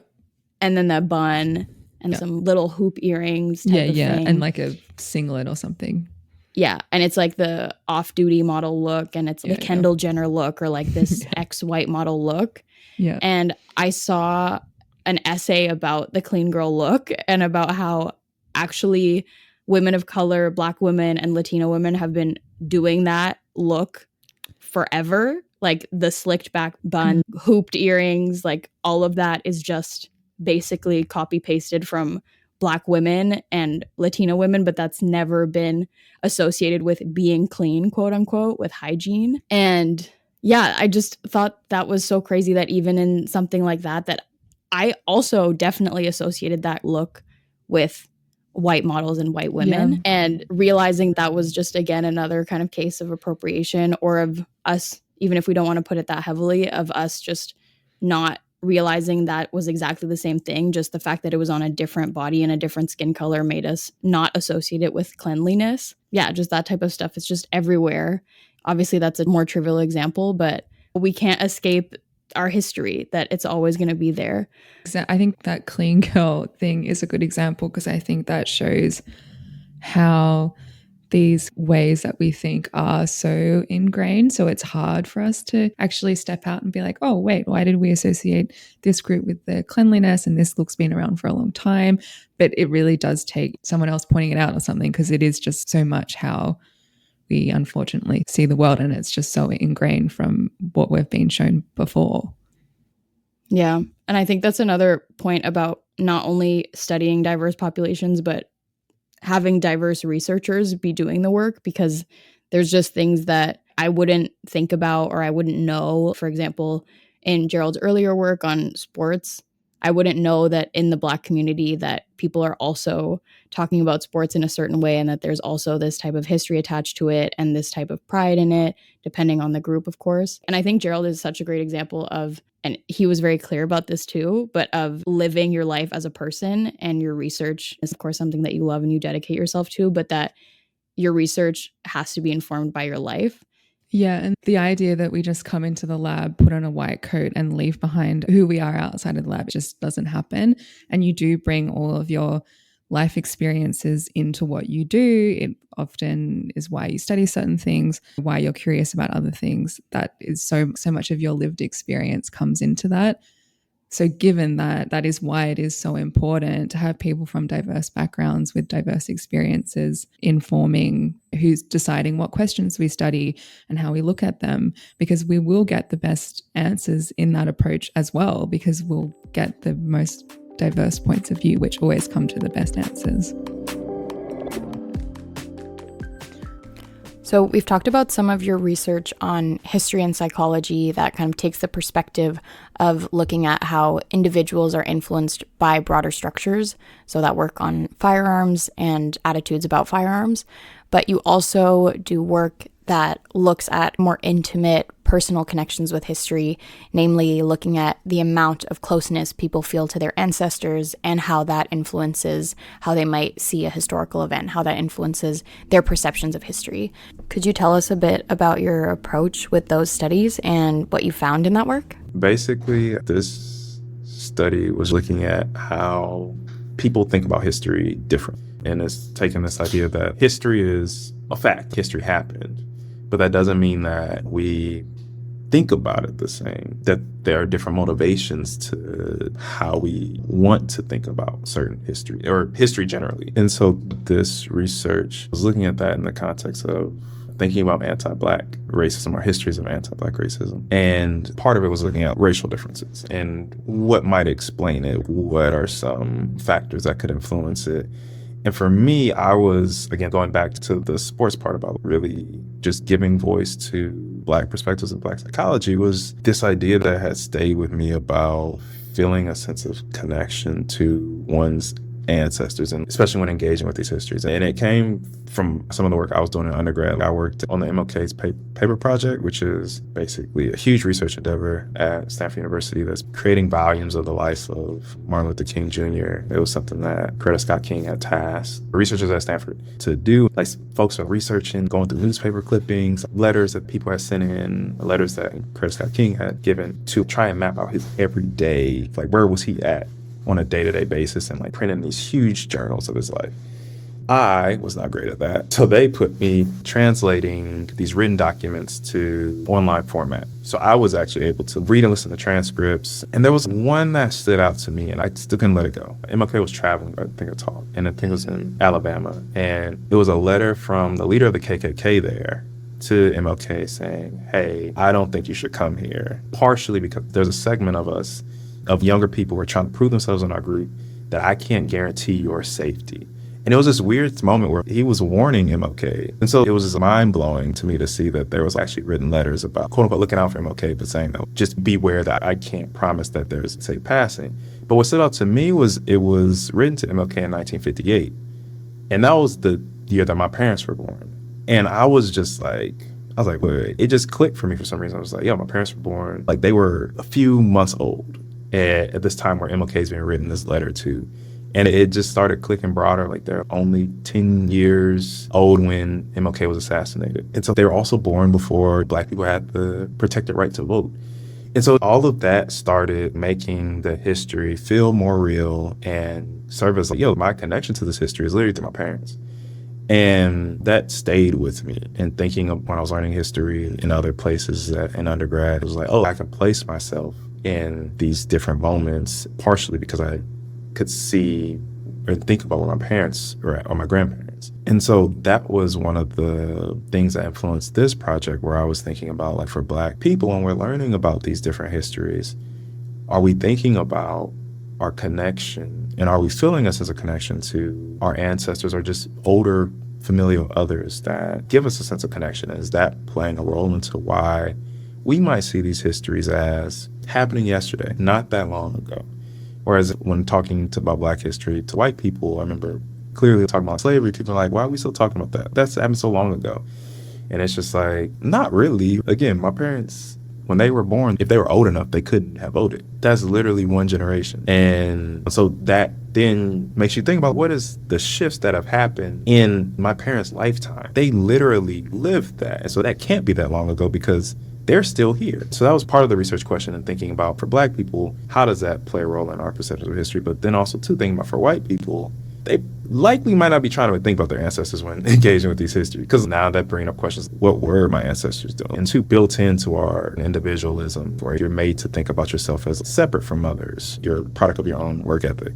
And then the bun and some little hoop earrings type of thing. And like a singlet or something. Yeah, and it's like the off-duty model look, and it's the Kendall Jenner look, or like this ex-white model look. Yeah. And I saw an essay about the clean girl look and about how actually women of color, Black women and Latino women have been doing that look forever. Like the slicked back bun, hooped earrings, like all of that is just basically copy pasted from Black women and Latino women, but that's never been associated with being clean, quote unquote, with hygiene. And yeah, I just thought that was so crazy that even in something like that I also definitely associated that look with white models and white women, and realizing that was just, again, another kind of case of appropriation, or of us, even if we don't want to put it that heavily, of us just not realizing that was exactly the same thing. Just the fact that it was on a different body and a different skin color made us not associate it with cleanliness. Yeah, just that type of stuff. It's just everywhere. Obviously, that's a more trivial example, but we can't escape our history, that it's always going to be there. I think that clean girl thing is a good example, because I think that shows how these ways that we think are so ingrained. So it's hard for us to actually step out and be like, oh, wait, why did we associate this group with the cleanliness, and this look's been around for a long time? But it really does take someone else pointing it out or something, because it is just so much how we unfortunately see the world, and it's just so ingrained from what we've been shown before. Yeah. And I think that's another point about not only studying diverse populations, but having diverse researchers be doing the work, because there's just things that I wouldn't think about or I wouldn't know. For example, in Gerald's earlier work on sports, I wouldn't know that in the Black community that people are also talking about sports in a certain way, and that there's also this type of history attached to it and this type of pride in it, depending on the group, of course. And I think Gerald is such a great example of, and he was very clear about this too, but of living your life as a person, and your research is, of course, something that you love and you dedicate yourself to, but that your research has to be informed by your life. Yeah, and the idea that we just come into the lab, put on a white coat and leave behind who we are outside of the lab just doesn't happen. And you do bring all of your life experiences into what you do. It often is why you study certain things, why you're curious about other things. That is so much of your lived experience comes into that. So given that, that is why it is so important to have people from diverse backgrounds with diverse experiences informing who's deciding what questions we study and how we look at them, because we will get the best answers in that approach as well, because we'll get the most diverse points of view, which always come to the best answers. So So we've talked about some of your research on history and psychology that kind of takes the perspective of looking at how individuals are influenced by broader structures, so that work on firearms and attitudes about firearms. But you also do work that looks at more intimate personal connections with history, namely looking at the amount of closeness people feel to their ancestors and how that influences how they might see a historical event, how that influences their perceptions of history. Could you tell us a bit about your approach with those studies and what you found in that work? Basically, this study was looking at how people think about history different. And it's taking this idea that history is a fact. History happened. But that doesn't mean that we think about it the same, that there are different motivations to how we want to think about certain history or history generally. And so this research was looking at that in the context of thinking about anti-Black racism or histories of anti-Black racism. And part of it was looking at racial differences and what might explain it, what are some factors that could influence it. And for me, I was, again, going back to the sports part about really just giving voice to Black perspectives and Black psychology, was this idea that had stayed with me about feeling a sense of connection to one's ancestors, and especially when engaging with these histories. And it came from some of the work I was doing in undergrad. I worked on the MLK's paper project, which is basically a huge research endeavor at Stanford University that's creating volumes of the life of Martin Luther King Jr. It was something that Coretta Scott King had tasked researchers at Stanford to do. Like, folks are researching, going through newspaper clippings, letters that people had sent in, letters that Coretta Scott King had given to try and map out his everyday, like, where was he at on a day-to-day basis, and like printing these huge journals of his life. I was not great at that. So they put me translating these written documents to online format. So I was actually able to read and listen to transcripts. And there was one that stood out to me, and I still couldn't let it go. MLK was traveling, I think, a talk, and I think it was in Alabama. And it was a letter from the leader of the KKK there to MLK saying, hey, I don't think you should come here. Partially because there's a segment of us, of younger people who are trying to prove themselves in our group, that I can't guarantee your safety. And it was this weird moment where he was warning MLK. And so it was just mind-blowing to me to see that there was actually written letters about, quote-unquote, looking out for MLK, but saying, no, just beware that I can't promise that there's safe passing. But what stood out to me was it was written to MLK in 1958. And that was the year that my parents were born. And I was just like, wait. It just clicked for me for some reason. I was like, yo, my parents were born, like they were a few months old at this time where MLK's been written this letter to. And it just started clicking broader, like they're only 10 years old when MLK was assassinated. And so they were also born before Black people had the protected right to vote. And so all of that started making the history feel more real and serve as like, yo, my connection to this history is literally through my parents. And that stayed with me. And thinking of when I was learning history in other places in undergrad, it was like, oh, I can place myself in these different moments, partially because I could see or think about where my parents were at, or my grandparents. And so that was one of the things that influenced this project, where I was thinking about, like, for Black people, when we're learning about these different histories, are we thinking about our connection, and are we feeling us as a connection to our ancestors or just older familial others that give us a sense of connection? Is that playing a role into why we might see these histories as happening yesterday, not that long ago? Whereas when talking about Black history to white people, I remember clearly talking about slavery, people are like, why are we still talking about that? That's happened so long ago. And it's just like, not really. Again, my parents, when they were born, if they were old enough, they couldn't have voted. That's literally one generation. And so that then makes you think about what is the shifts that have happened in my parents' lifetime. They literally lived that. And so that can't be that long ago because they're still here. So that was part of the research question, and thinking about, for Black people, how does that play a role in our perceptions of history? But then also, too, thinking about for white people, they likely might not be trying to think about their ancestors when engaging with these histories, because now that bringing up questions, what were my ancestors doing? And two, built into our individualism, where you're made to think about yourself as separate from others. You're a product of your own work ethic.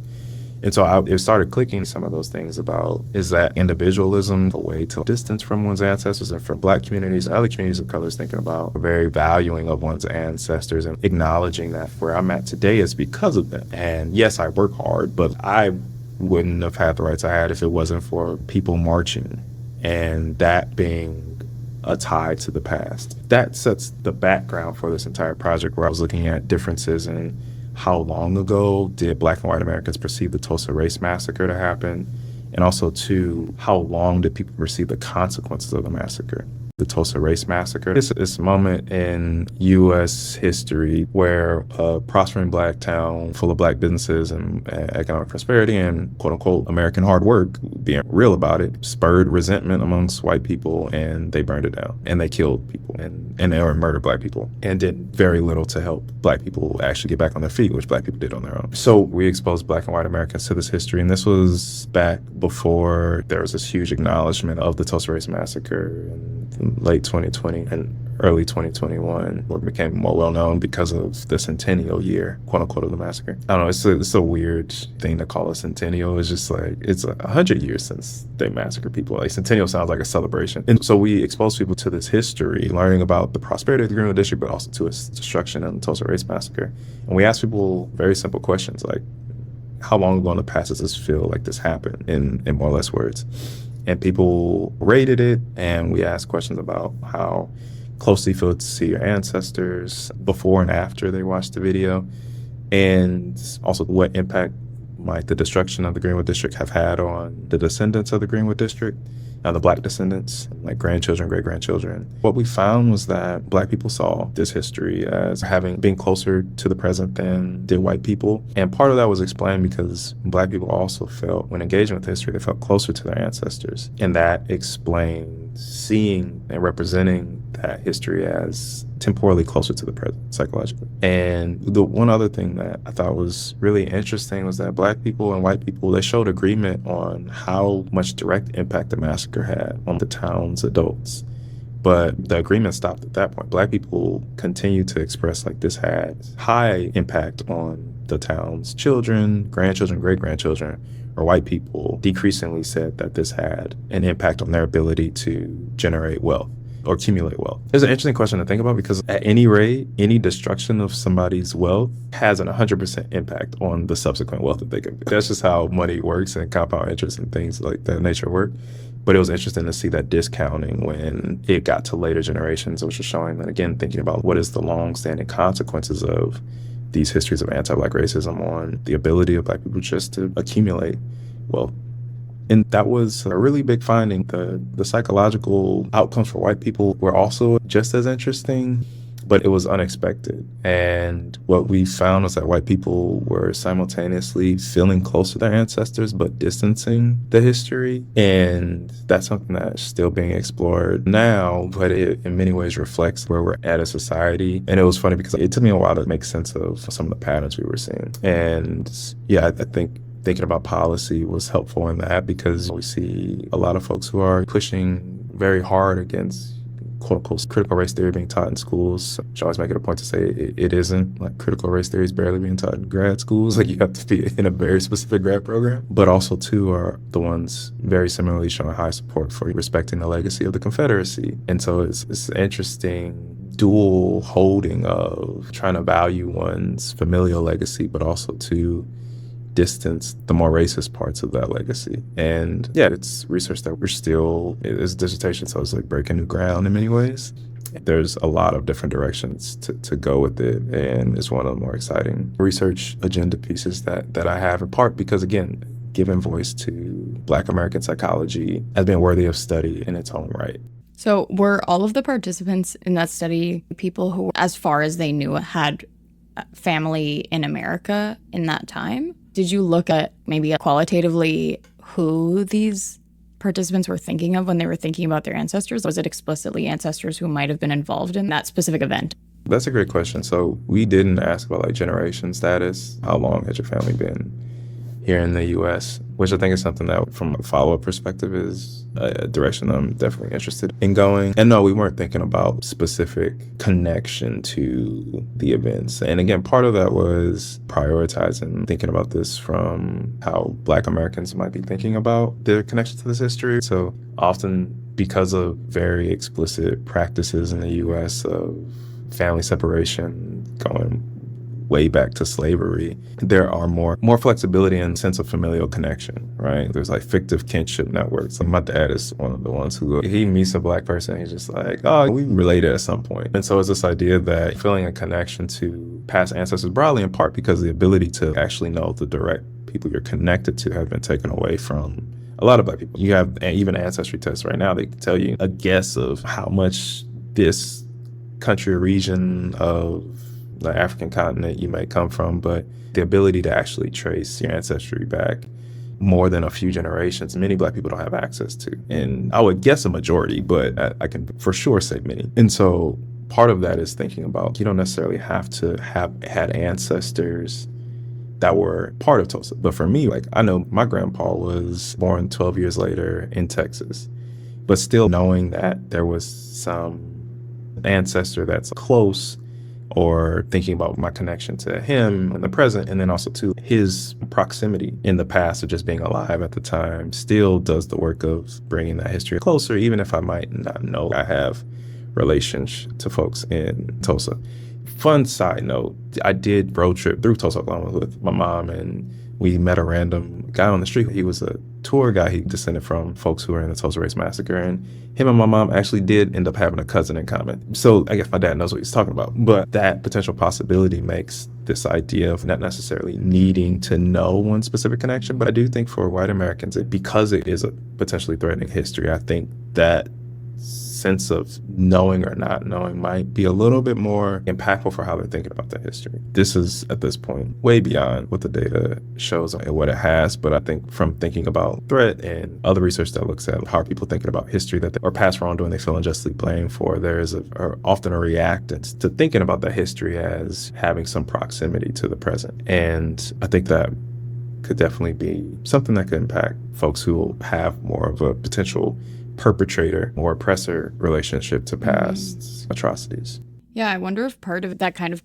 And so it started clicking some of those things about, is that individualism a way to distance from one's ancestors? And for Black communities and other communities of colors, thinking about a very valuing of one's ancestors and acknowledging that where I'm at today is because of them. And yes, I work hard, but I wouldn't have had the rights I had if it wasn't for people marching, and that being a tie to the past. That sets the background for this entire project, where I was looking at differences in how long ago did Black and white Americans perceive the Tulsa Race Massacre to happen, and also, too, how long did people perceive the consequences of the massacre? The Tulsa Race Massacre. It's a moment in U.S. history where a prospering Black town full of Black businesses and economic prosperity and quote-unquote American hard work, being real about it, spurred resentment amongst white people, and they burned it down. And they killed people and or murdered Black people, and did very little to help Black people actually get back on their feet, which Black people did on their own. So we exposed Black and white Americans to this history, and this was back before there was this huge acknowledgement of the Tulsa Race Massacre in late 2020 and early 2021, where it became more well-known because of the centennial year, quote-unquote, of the massacre. I don't know, it's a weird thing to call a centennial. It's just like, it's 100 years since they massacred people. Like, centennial sounds like a celebration. And so we expose people to this history, learning about the prosperity of the Greenwood District, but also to its destruction and the Tulsa Race Massacre. And we ask people very simple questions, like, how long ago in the past does this feel like this happened, in more or less words? And people rated it, and we asked questions about how closely you feel to see your ancestors before and after they watched the video, and also what impact might the destruction of the Greenwood District have had on the descendants of the Greenwood District, the Black descendants, like grandchildren, great-grandchildren. What we found was that Black people saw this history as having been closer to the present than did white people. And part of that was explained because Black people also felt, when engaging with history, they felt closer to their ancestors. And that explained seeing and representing that history as temporally closer to the present, psychologically. And the one other thing that I thought was really interesting was that Black people and white people, they showed agreement on how much direct impact the massacre had on the town's adults. But the agreement stopped at that point. Black people continued to express like this had high impact on the town's children, grandchildren, great-grandchildren, or white people decreasingly said that this had an impact on their ability to generate wealth or accumulate wealth. It's an interesting question to think about, because at any rate, any destruction of somebody's wealth has an 100% impact on the subsequent wealth that they can. That's just how money works, and compound interest and things like that nature work. But it was interesting to see that discounting when it got to later generations, which was showing that, again, thinking about what is the long-standing consequences of these histories of anti-Black racism on the ability of Black people just to accumulate wealth. And that was a really big finding. The psychological outcomes for white people were also just as interesting, but it was unexpected. And what we found was that white people were simultaneously feeling close to their ancestors, but distancing the history. And that's something that's still being explored now, but it in many ways reflects where we're at as society. And it was funny because it took me a while to make sense of some of the patterns we were seeing. And yeah, I think thinking about policy was helpful in that, because we see a lot of folks who are pushing very hard against quote-unquote critical race theory being taught in schools. I always make it a point to say it isn't. Like, critical race theory is barely being taught in grad schools. Like, you have to be in a very specific grad program. But also, too, are the ones very similarly showing high support for respecting the legacy of the Confederacy. And so it's interesting dual holding of trying to value one's familial legacy, but also to distance the more racist parts of that legacy. And yeah, it's research that we're still, it's a dissertation, so it's like breaking new ground in many ways. There's a lot of different directions to go with it, and it's one of the more exciting research agenda pieces that I have, in part because, again, giving voice to Black American psychology has been worthy of study in its own right. So were all of the participants in that study people who, as far as they knew, had family in America in that time? Did you look at maybe qualitatively who these participants were thinking of when they were thinking about their ancestors? Was it explicitly ancestors who might have been involved in that specific event? That's a great question. So we didn't ask about like generation status. How long has your family been here in the U.S., which I think is something that from a follow-up perspective is a direction I'm definitely interested in going. And no, we weren't thinking about specific connection to the events. And again, part of that was prioritizing, thinking about this from how Black Americans might be thinking about their connection to this history. So often, because of very explicit practices in the U.S. of family separation, going way back to slavery, there are more flexibility and sense of familial connection, right? There's like fictive kinship networks. Like my dad is one of the ones who, he meets a Black person, he's just like, oh, we related at some point. And so it's this idea that feeling a connection to past ancestors broadly, in part because the ability to actually know the direct people you're connected to have been taken away from a lot of Black people. You have even ancestry tests right now, they can tell you a guess of how much this country or region of the African continent you may come from, but the ability to actually trace your ancestry back more than a few generations, many Black people don't have access to. And I would guess a majority, but I can for sure say many. And so part of that is thinking about, you don't necessarily have to have had ancestors that were part of Tulsa. But for me, like, I know my grandpa was born 12 years later in Texas, but still knowing that there was some ancestor that's close, or thinking about my connection to him in the present, and then also to his proximity in the past of just being alive at the time, still does the work of bringing that history closer, even if I might not know I have relations to folks in Tulsa. Fun side note, I did road trip through Tulsa, Oklahoma with my mom, and we met a random guy on the street. He was a tour guy. He descended from folks who were in the Tulsa Race Massacre, and him and my mom actually did end up having a cousin in common. So I guess my dad knows what he's talking about. But that potential possibility makes this idea of not necessarily needing to know one specific connection. But I do think for white Americans, because it is a potentially threatening history, I think that sense of knowing or not knowing might be a little bit more impactful for how they're thinking about that history. This is, at this point, way beyond what the data shows and what it has, but I think from thinking about threat and other research that looks at how are people thinking about history that or past wrongdoing they feel unjustly blamed for, there is often a reactance to thinking about that history as having some proximity to the present. And I think that could definitely be something that could impact folks who will have more of a potential perpetrator or oppressor relationship to past atrocities. Yeah, I wonder if part of that kind of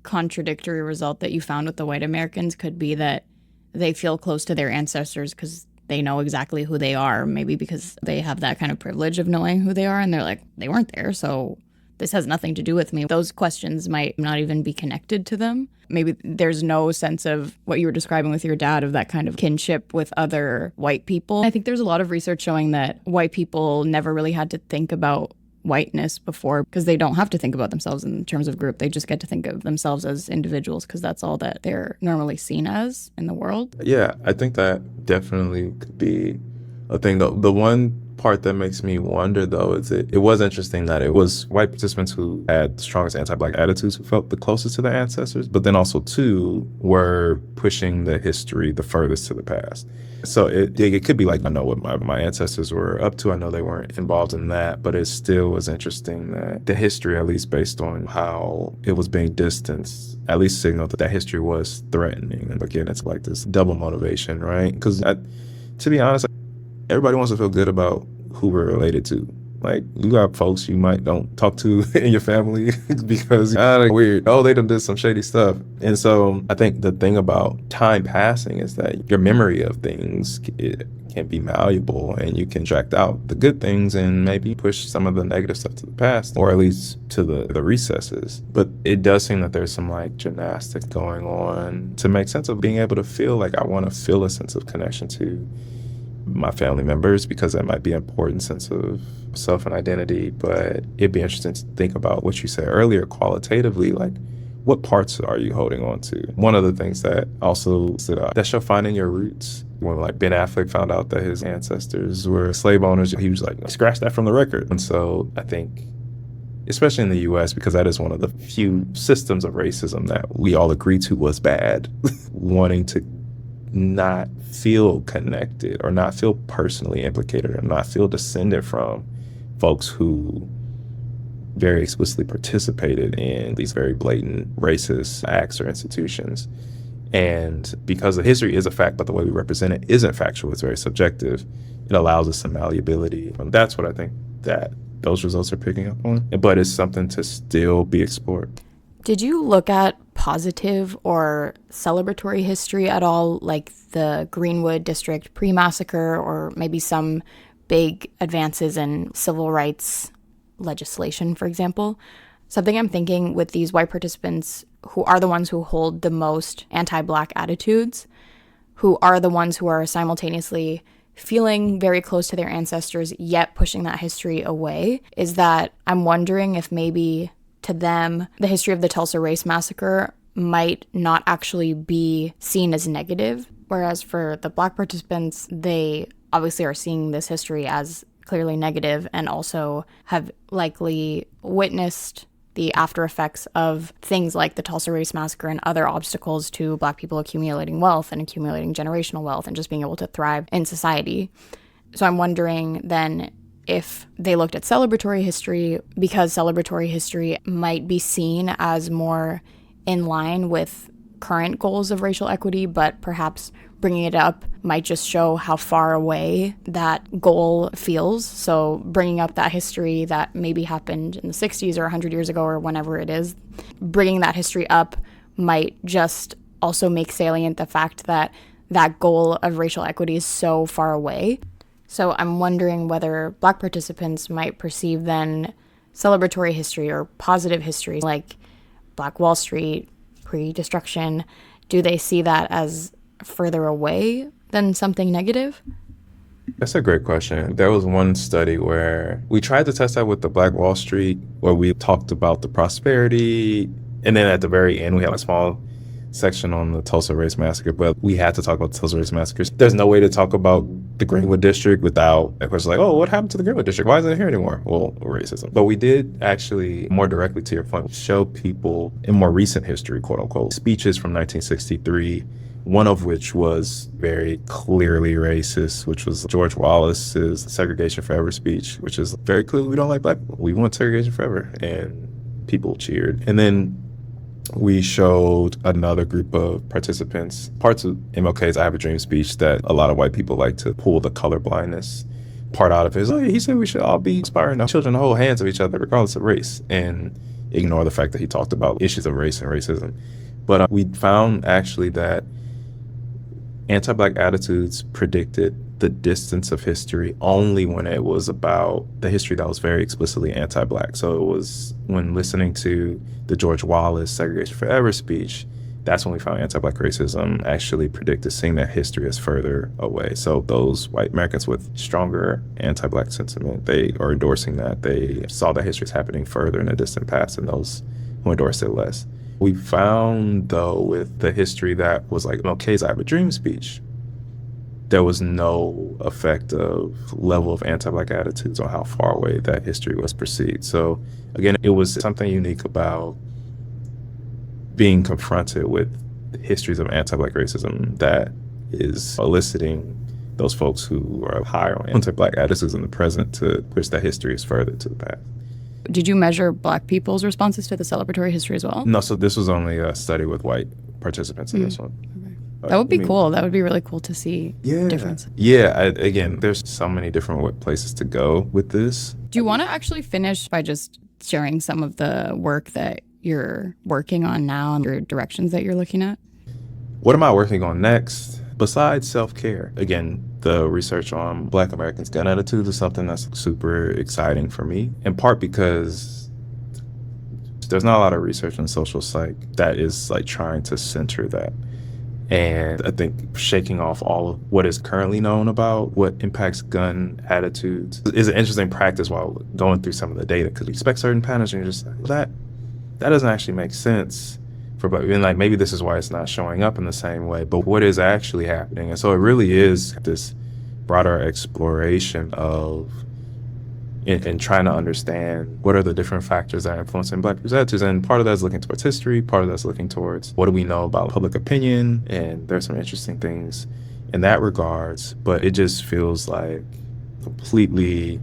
contradictory result that you found with the white Americans could be that they feel close to their ancestors because they know exactly who they are, maybe because they have that kind of privilege of knowing who they are, and they're like, they weren't there, so this has nothing to do with me. Those questions might not even be connected to them. Maybe there's no sense of what you were describing with your dad of that kind of kinship with other white people. I think there's a lot of research showing that white people never really had to think about whiteness before because they don't have to think about themselves in terms of group. They just get to think of themselves as individuals because that's all that they're normally seen as in the world. Yeah, I think that definitely could be a thing. The one part that makes me wonder, though, is it was interesting that it was white participants who had the strongest anti-Black attitudes who felt the closest to their ancestors, but then also, too, were pushing the history the furthest to the past. So it could be like, I know what my ancestors were up to. I know they weren't involved in that, but it still was interesting that the history, at least based on how it was being distanced, at least signaled that history was threatening. And again, it's like this double motivation, right? Because to be honest, everybody wants to feel good about who we're related to. Like, you got folks you might don't talk to in your family because they're weird. Oh, they done did some shady stuff. And so I think the thing about time passing is that your memory of things can be malleable, and you can track out the good things and maybe push some of the negative stuff to the past, or at least to the recesses. But it does seem that there's some like gymnastics going on to make sense of being able to feel like I want to feel a sense of connection to my family members, because that might be an important sense of self and identity. But it'd be interesting to think about what you said earlier qualitatively, like what parts are you holding on to? One of the things that also stood out, that show Finding Your Roots, when like Ben Affleck found out that his ancestors were slave owners, he was like, scratch that from the record. And so I think, especially in the US, because that is one of the few systems of racism that we all agree to was bad, wanting to not feel connected or not feel personally implicated or not feel descended from folks who very explicitly participated in these very blatant racist acts or institutions. And because the history is a fact, but the way we represent it isn't factual, it's very subjective, it allows us some malleability. And that's what I think that those results are picking up on. But it's something to still be explored. Did you look at positive or celebratory history at all, like the Greenwood District pre-massacre, or maybe some big advances in civil rights legislation, for example? Something I'm thinking with these white participants who are the ones who hold the most anti-Black attitudes, who are the ones who are simultaneously feeling very close to their ancestors, yet pushing that history away, is that I'm wondering if maybe to them, the history of the Tulsa Race Massacre might not actually be seen as negative, whereas for the Black participants, they obviously are seeing this history as clearly negative and also have likely witnessed the after effects of things like the Tulsa Race Massacre and other obstacles to Black people accumulating wealth and accumulating generational wealth and just being able to thrive in society. So I'm wondering then if they looked at celebratory history, because celebratory history might be seen as more in line with current goals of racial equity, but perhaps bringing it up might just show how far away that goal feels. So bringing up that history that maybe happened in the 60s or 100 years ago or whenever it is, bringing that history up might just also make salient the fact that that goal of racial equity is so far away. So I'm wondering whether Black participants might perceive then celebratory history or positive history like Black Wall Street, pre-destruction, do they see that as further away than something negative? That's a great question. There was one study where we tried to test that with the Black Wall Street, where we talked about the prosperity, and then at the very end, we had a small section on the Tulsa Race Massacre, but we had to talk about the Tulsa Race Massacre. There's no way to talk about the Greenwood District without a question like, oh, what happened to the Greenwood District? Why isn't it here anymore? Well, racism. But we did actually, more directly to your point, show people in more recent history, quote unquote, speeches from 1963, one of which was very clearly racist, which was George Wallace's Segregation Forever speech, which is very clearly, we don't like Black people. We want segregation forever. And people cheered. And then we showed another group of participants parts of MLK's I Have a Dream speech that a lot of white people like to pull the color blindness part out of his. Oh, yeah, he said we should all be inspiring our children to hold hands of each other regardless of race, and ignore the fact that he talked about issues of race and racism. But we found actually that anti-Black attitudes predicted the distance of history only when it was about the history that was very explicitly anti-Black. So it was when listening to the George Wallace Segregation Forever speech, that's when we found anti-Black racism actually predicted seeing that history as further away. So those white Americans with stronger anti-Black sentiment, they are endorsing that. They saw that history is happening further in the distant past than those who endorsed it less. We found, though, with the history that was like MLK's I Have a Dream speech, there was no effect of level of anti-Black attitudes on how far away that history was perceived. So again, it was something unique about being confronted with histories of anti-Black racism that is eliciting those folks who are higher on anti-Black attitudes in the present to push that history as further to the past. Did you measure Black people's responses to the celebratory history as well? No, so this was only a study with white participants in this one. That would be cool. That would be really cool to see the difference. Yeah, again, there's so many different places to go with this. Do you want to actually finish by just sharing some of the work that you're working on now and your directions that you're looking at? What am I working on next? Besides self-care, again, the research on Black Americans' gun attitudes is something that's super exciting for me, in part because there's not a lot of research in social psych that is like trying to center that. And I think shaking off all of what is currently known about what impacts gun attitudes is an interesting practice while going through some of the data, because we expect certain patterns and you're just like, well, that doesn't actually make sense for Black people. And like, maybe this is why it's not showing up in the same way, but what is actually happening? And so it really is this broader exploration of in trying to understand what are the different factors that are influencing Black people's attitudes. And part of that is looking towards history, part of that's looking towards what do we know about public opinion, and there's some interesting things in that regards, but it just feels like completely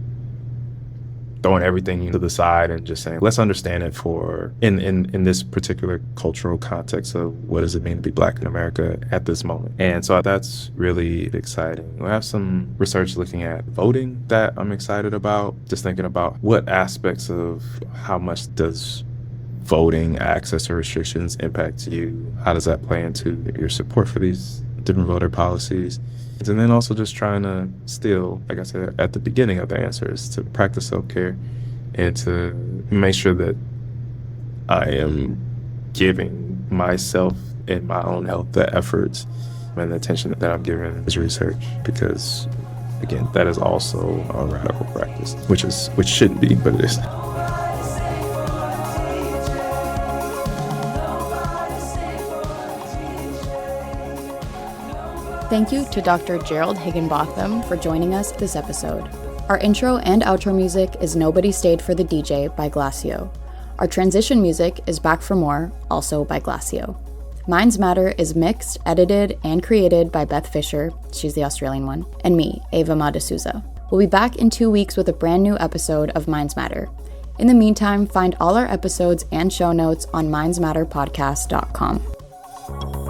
throwing everything to the side and just saying, let's understand it for in this particular cultural context of what does it mean to be Black in America at this moment. And so that's really exciting. We have some research looking at voting that I'm excited about, just thinking about what aspects of how much does voting access or restrictions impact you? How does that play into your support for these different voter policies? And then also just trying to still, like I said, at the beginning of the answer is to practice self-care and to make sure that I am giving myself and my own health, the efforts and the attention that I'm giving is research, because again, that is also a radical practice, which shouldn't be, but it is. Thank you to Dr. Gerald Higginbotham for joining us this episode. Our intro and outro music is Nobody Stayed for the DJ by Glacio. Our transition music is Back for More, also by Glacio. Minds Matter is mixed, edited, and created by Beth Fisher, she's the Australian one, and me, Ava Madasuza. We'll be back in 2 weeks with a brand new episode of Minds Matter. In the meantime, find all our episodes and show notes on mindsmatterpodcast.com.